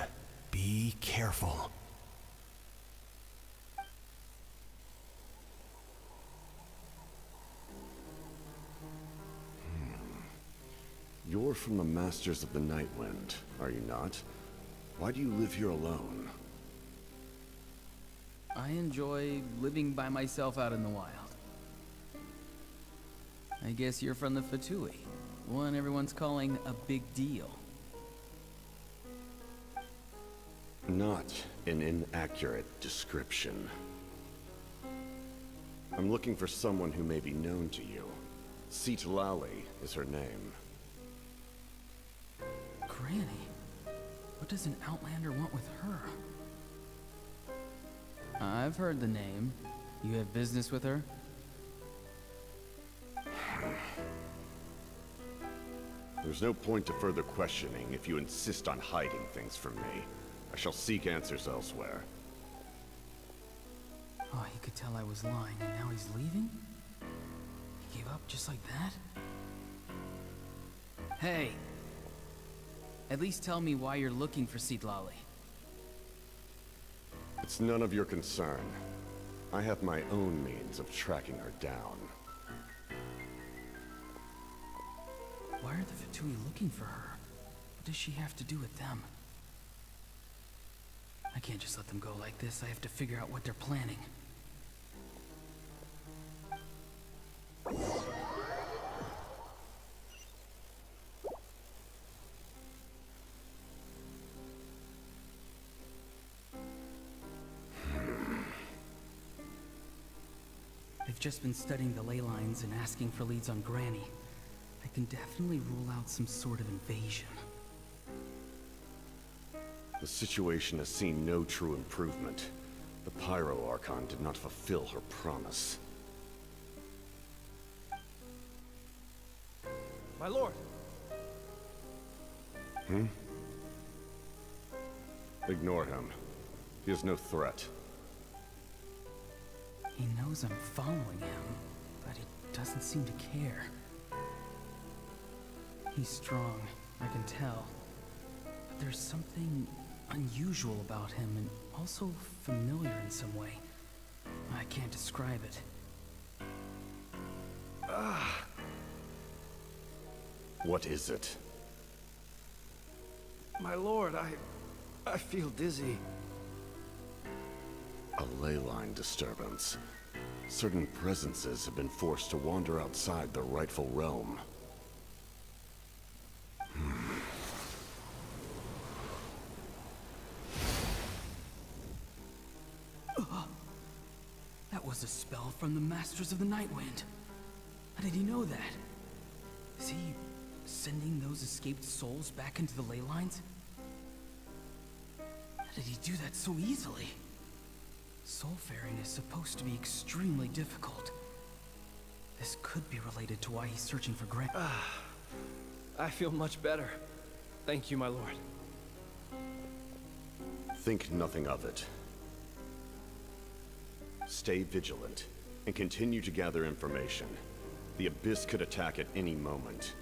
be careful. You're from the Masters of the Nightwind, are you not? Why do you live here alone? I enjoy living by myself out in the wild. I guess you're from the Fatui, one everyone's calling a big deal. Not an inaccurate description. I'm looking for someone who may be known to you. Seatlali is her name. Granny? What does an Outlander want with her? I've heard the name. You have business with her? There's no point to further questioning if you insist on hiding things from me. I shall seek answers elsewhere. Oh, he could tell I was lying, and now he's leaving? He gave up just like that? Hey! At least tell me why you're looking for Citlali. It's none of your concern. I have my own means of tracking her down. Why are the Fatui looking for her? What does she have to do with them? I can't just let them go like this. I have to figure out what they're planning. I've just been studying the ley lines and asking for leads on Granny. I can definitely rule out some sort of invasion. The situation has seen no true improvement. The Pyro Archon did not fulfill her promise. My lord! Ignore him. He is no threat. He knows I'm following him, but he doesn't seem to care. He's strong, I can tell. But there's something unusual about him and also familiar in some way. I can't describe it. What is it? My lord, I feel dizzy. A ley line disturbance. Certain presences have been forced to wander outside their rightful realm. That was a spell from the Masters of the Nightwind. How did he know that? Is he sending those escaped souls back into the ley lines? How did he do that so easily? Soulfaring is supposed to be extremely difficult. This could be related to why he's searching for Grant. I feel much better. Thank you, my lord. Think nothing of it. Stay vigilant, and continue to gather information. The Abyss could attack at any moment.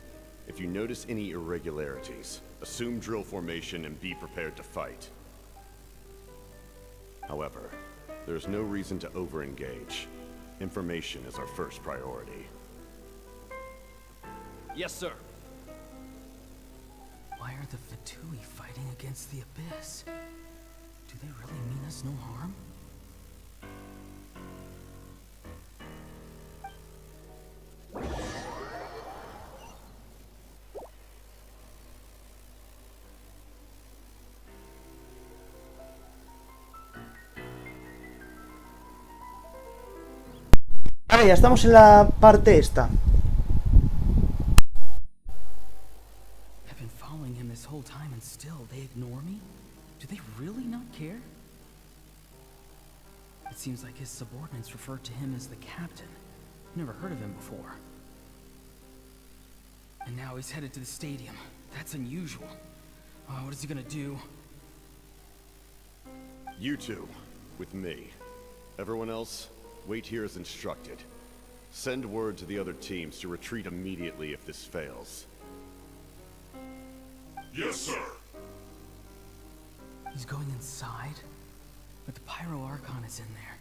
If you notice any irregularities, assume drill formation and be prepared to fight. However, there's no reason to over-engage. Information is our first priority. Yes, sir. Why are the Fatui fighting against the Abyss? Do they really mean us no harm? Vale, ya estamos en la parte esta. I've been following him this whole time and still they ignore me? Do they really not care? It seems like his subordinates refer to him as the captain. Never heard of him before. And now he's headed to the stadium. That's unusual. Oh, what is he gonna do? You two, with me. Everyone else, wait here as instructed. Send word to the other teams to retreat immediately if this fails. Yes, sir. He's going inside? But the Pyro Archon is in there.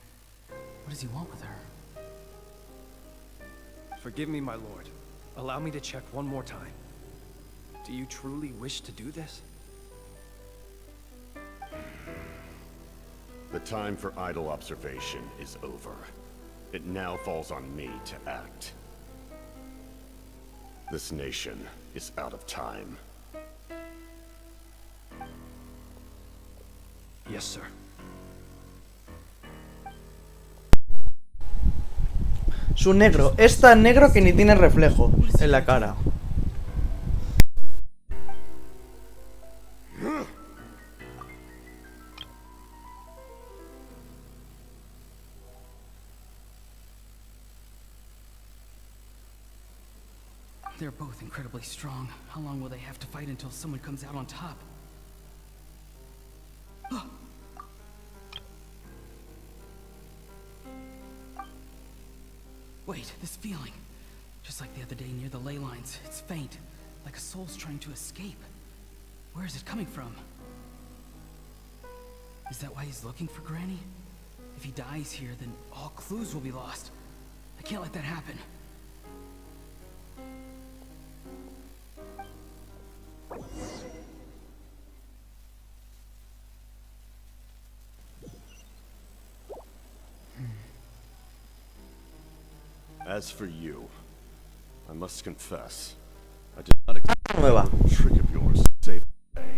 What does he want with her? Forgive me, my lord. Allow me to check one more time. Do you truly wish to do this? The time for idle observation is over. It now falls on me to act. This nation is out of time. Yes, sir. Su negro. Es tan negro que ni tiene reflejo en la cara. They're both incredibly strong. How long will they have to fight until someone comes out on top? Wait, this feeling. Just like the other day near the ley lines. It's faint, like a soul's trying to escape. Where is it coming from? Is that why he's looking for Granny? If he dies here, then all clues will be lost. I can't let that happen. As for you, I must confess, I did not expect Me va. a little trick of yours to save the day.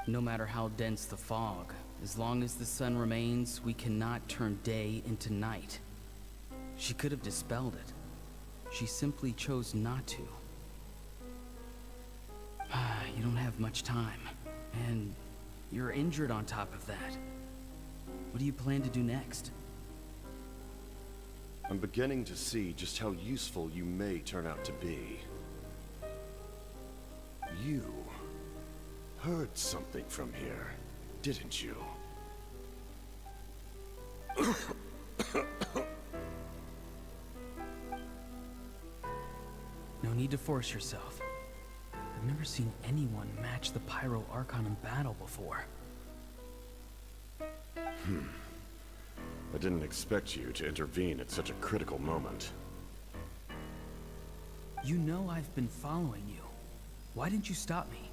No matter how dense the fog, as long as the sun remains, we cannot turn day into night. She could have dispelled it. She simply chose not to. You don't have much time, and you're injured on top of that. What do you plan to do next? I'm beginning to see just how useful you may turn out to be. You heard something from here, didn't you? No need to force yourself. I've never seen anyone match the Pyro Archon in battle before. I didn't expect you to intervene at such a critical moment. You know I've been following you. Why didn't you stop me?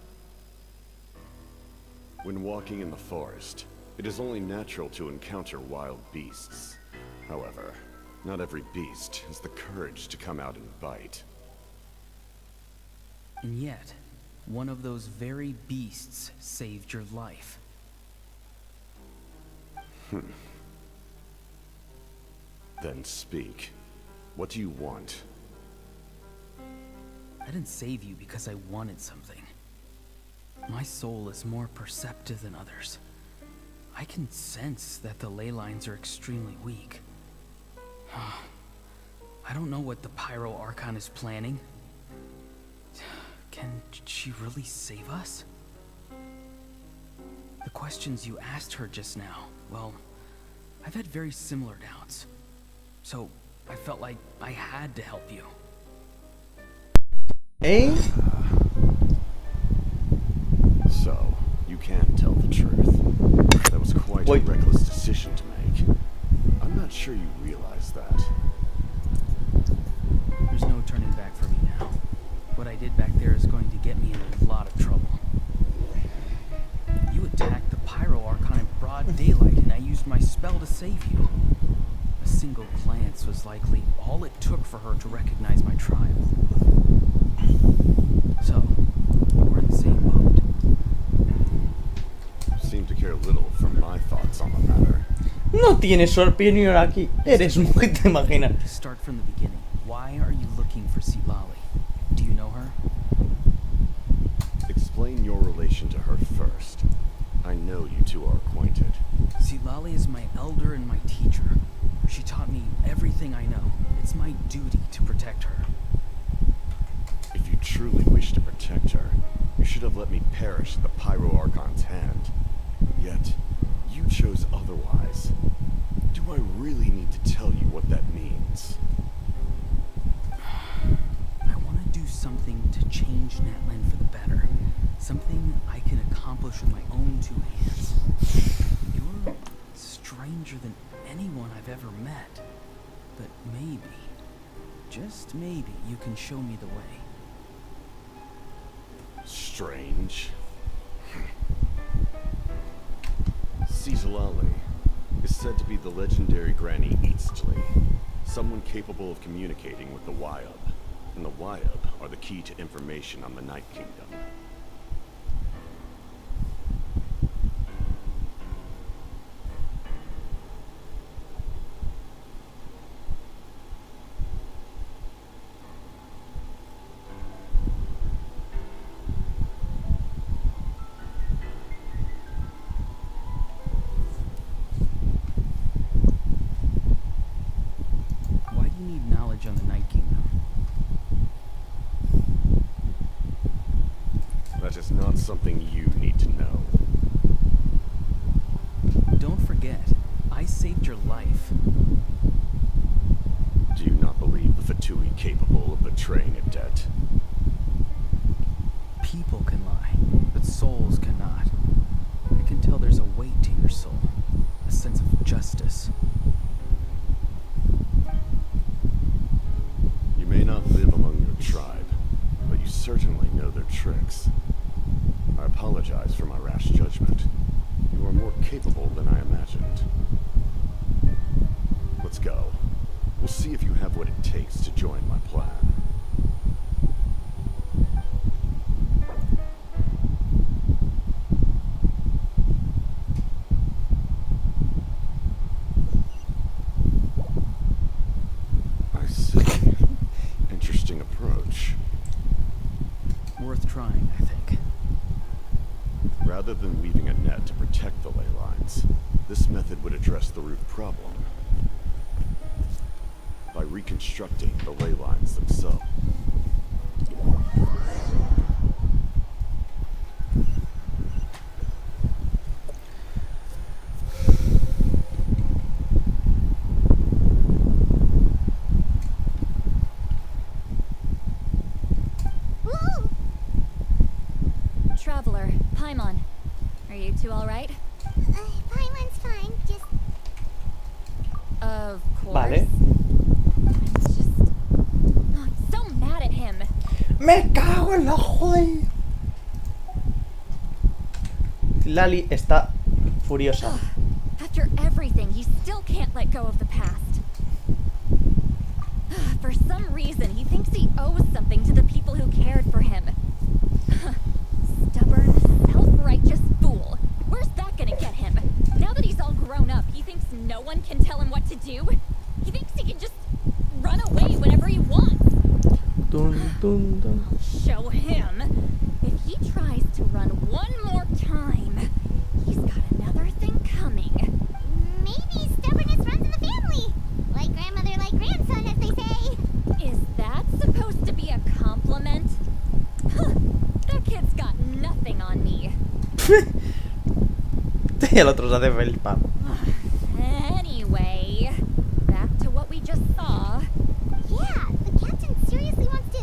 When walking in the forest, it is only natural to encounter wild beasts. However, not every beast has the courage to come out and bite. And yet, one of those very beasts saved your life. Then speak. What do you want? I didn't save you because I wanted something. My soul is more perceptive than others. I can sense that the ley lines are extremely weak. I don't know what the Pyro Archon is planning. Can she really save us? The questions you asked her just now, well, I've had very similar doubts. So, I felt like I had to help you. ¿Eh? So, you can tell the truth. That was quite a Wait. reckless decision to make. I'm not sure you realize that. There's no turning back for me now. What I did back there is going to get me in a lot of trouble. You attacked the Pyro Archon in broad daylight, and I used my spell to save you. A single glance was likely all it took for her to recognize my tribe. So, we're in the same boat. Seem to care little for my thoughts on the matter. No tienes opinión aquí. Eres muy te imaginas. To start from the beginning, why are you looking for Sitlali? Do you know her? Explain your relation to her first. I know you two are acquainted. Sitlali is my elder and my teacher. She taught me everything I know. It's my duty to protect her. If you truly wish to protect her, you should have let me perish at the Pyro Archon's hand. Yet, you chose otherwise. Do I really need to tell you what that means? I want to do something to change Natlan for the better. Something I can accomplish with my own two hands. You're stranger than anyone I've ever met. But maybe, just maybe, you can show me the way. Strange. Sitlali is said to be the legendary Granny Eastly, someone capable of communicating with the Wyab, and the Wyab are the key to information on the Night Kingdom. Why do you need knowledge on the Night Kingdom? That is not something you need to know. Don't forget, I saved your life. Do you not believe the Fatui capable of betraying a debt? People can lie, but souls cannot. I can tell there's a weight to your soul, a sense of justice. You may not live among your tribe, but you certainly know their tricks. I apologize for my rash judgment. You are more capable than I imagined. Let's go. We'll see if you have what it takes to join my plan. I see. Interesting approach. Worth trying, I think. Rather than weaving a net to protect the ley lines, this method would address the root problem by reconstructing the ley lines themselves. Whoa! Traveler, Paimon. Are you two alright? Paimon's fine, just... Of course. Vale. It's just... Oh, I'm so mad at him. ¡Me cago en la joder! Lali está furiosa. After everything, he still can't let go of the past. For some reason, he thinks he owes something to the people who cared for him. Stubborn, self-righteous fool. Where's that gonna get him? Now that he's all grown up, he thinks no one can tell him what to do? He thinks he can just run away whenever he wants. Dun, dun, dun. I'll show him. If he tries to run one more time, he's got another thing coming. Maybe stubbornness runs in the family. Like grandmother, like grandson, as they say. Is that supposed to be a compliment? That kid's got nothing on me. Y el otro se hace felpa. Anyway, back to what we just saw. Yeah, the captain seriously wants to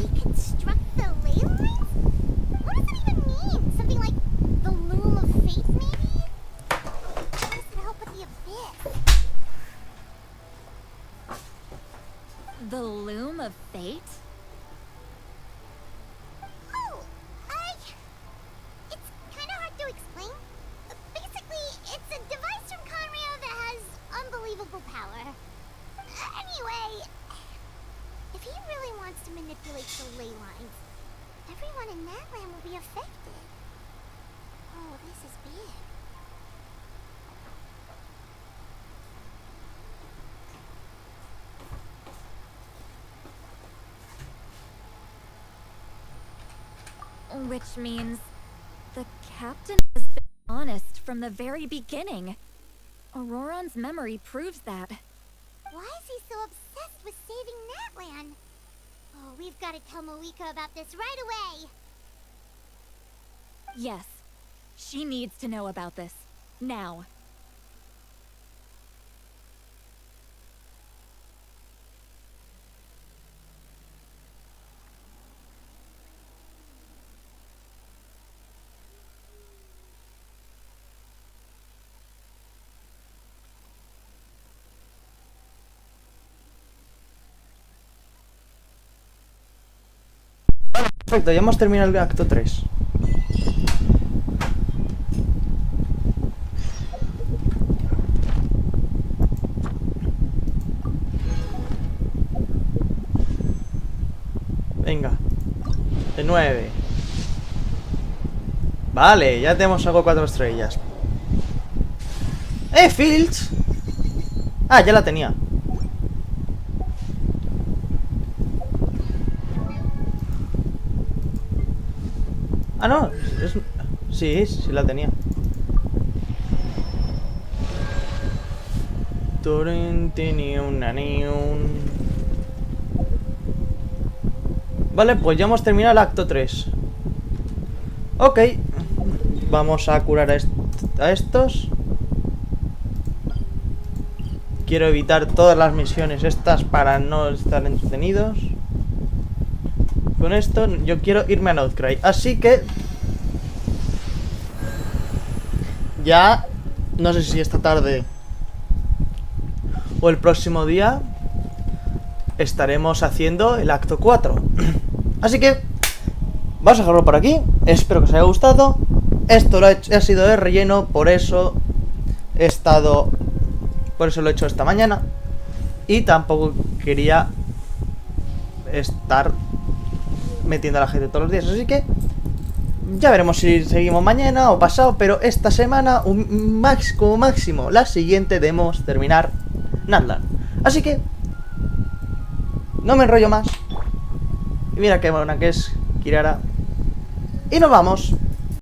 reconstruct the ley lines? What does that even mean? Something like the loom of fate, maybe? How does it help with the abyss? The loom of fate? Oh, it's kind of hard to explain. Basically, it's a device from Conrio that has unbelievable power. Anyway, if he really wants to manipulate the ley lines, everyone in Natlan will be affected. Oh, this is big. Which means the captain has been honest from the very beginning. Auroran's memory proves that. Why is he so obsessed with saving Natlan? Oh, we've got to tell Moika about this right away. Yes, she needs to know about this. Now. Perfecto, ya hemos terminado el acto 3. Venga. De 9. Vale, ya tenemos algo 4 estrellas. Fields. Ah, ya la tenía. Ah, no, sí la tenía. Vale, pues ya hemos terminado el acto 3. Ok. Vamos a curar a estos. Quiero evitar todas las misiones estas para no estar entretenidos. Con esto yo quiero irme a Krai. Así que ya no sé si esta tarde o el próximo día estaremos haciendo el acto 4. Así que vamos a dejarlo por aquí. Espero que os haya gustado. Esto ha sido de relleno, por eso lo he hecho esta mañana. Y tampoco quería estar metiendo a la gente todos los días. Así que ya veremos si seguimos mañana o pasado. Pero esta semana, como máximo, la siguiente debemos terminar Natlan. Así que no me enrollo más. Y mira qué buena que es Kirara. Y nos vamos.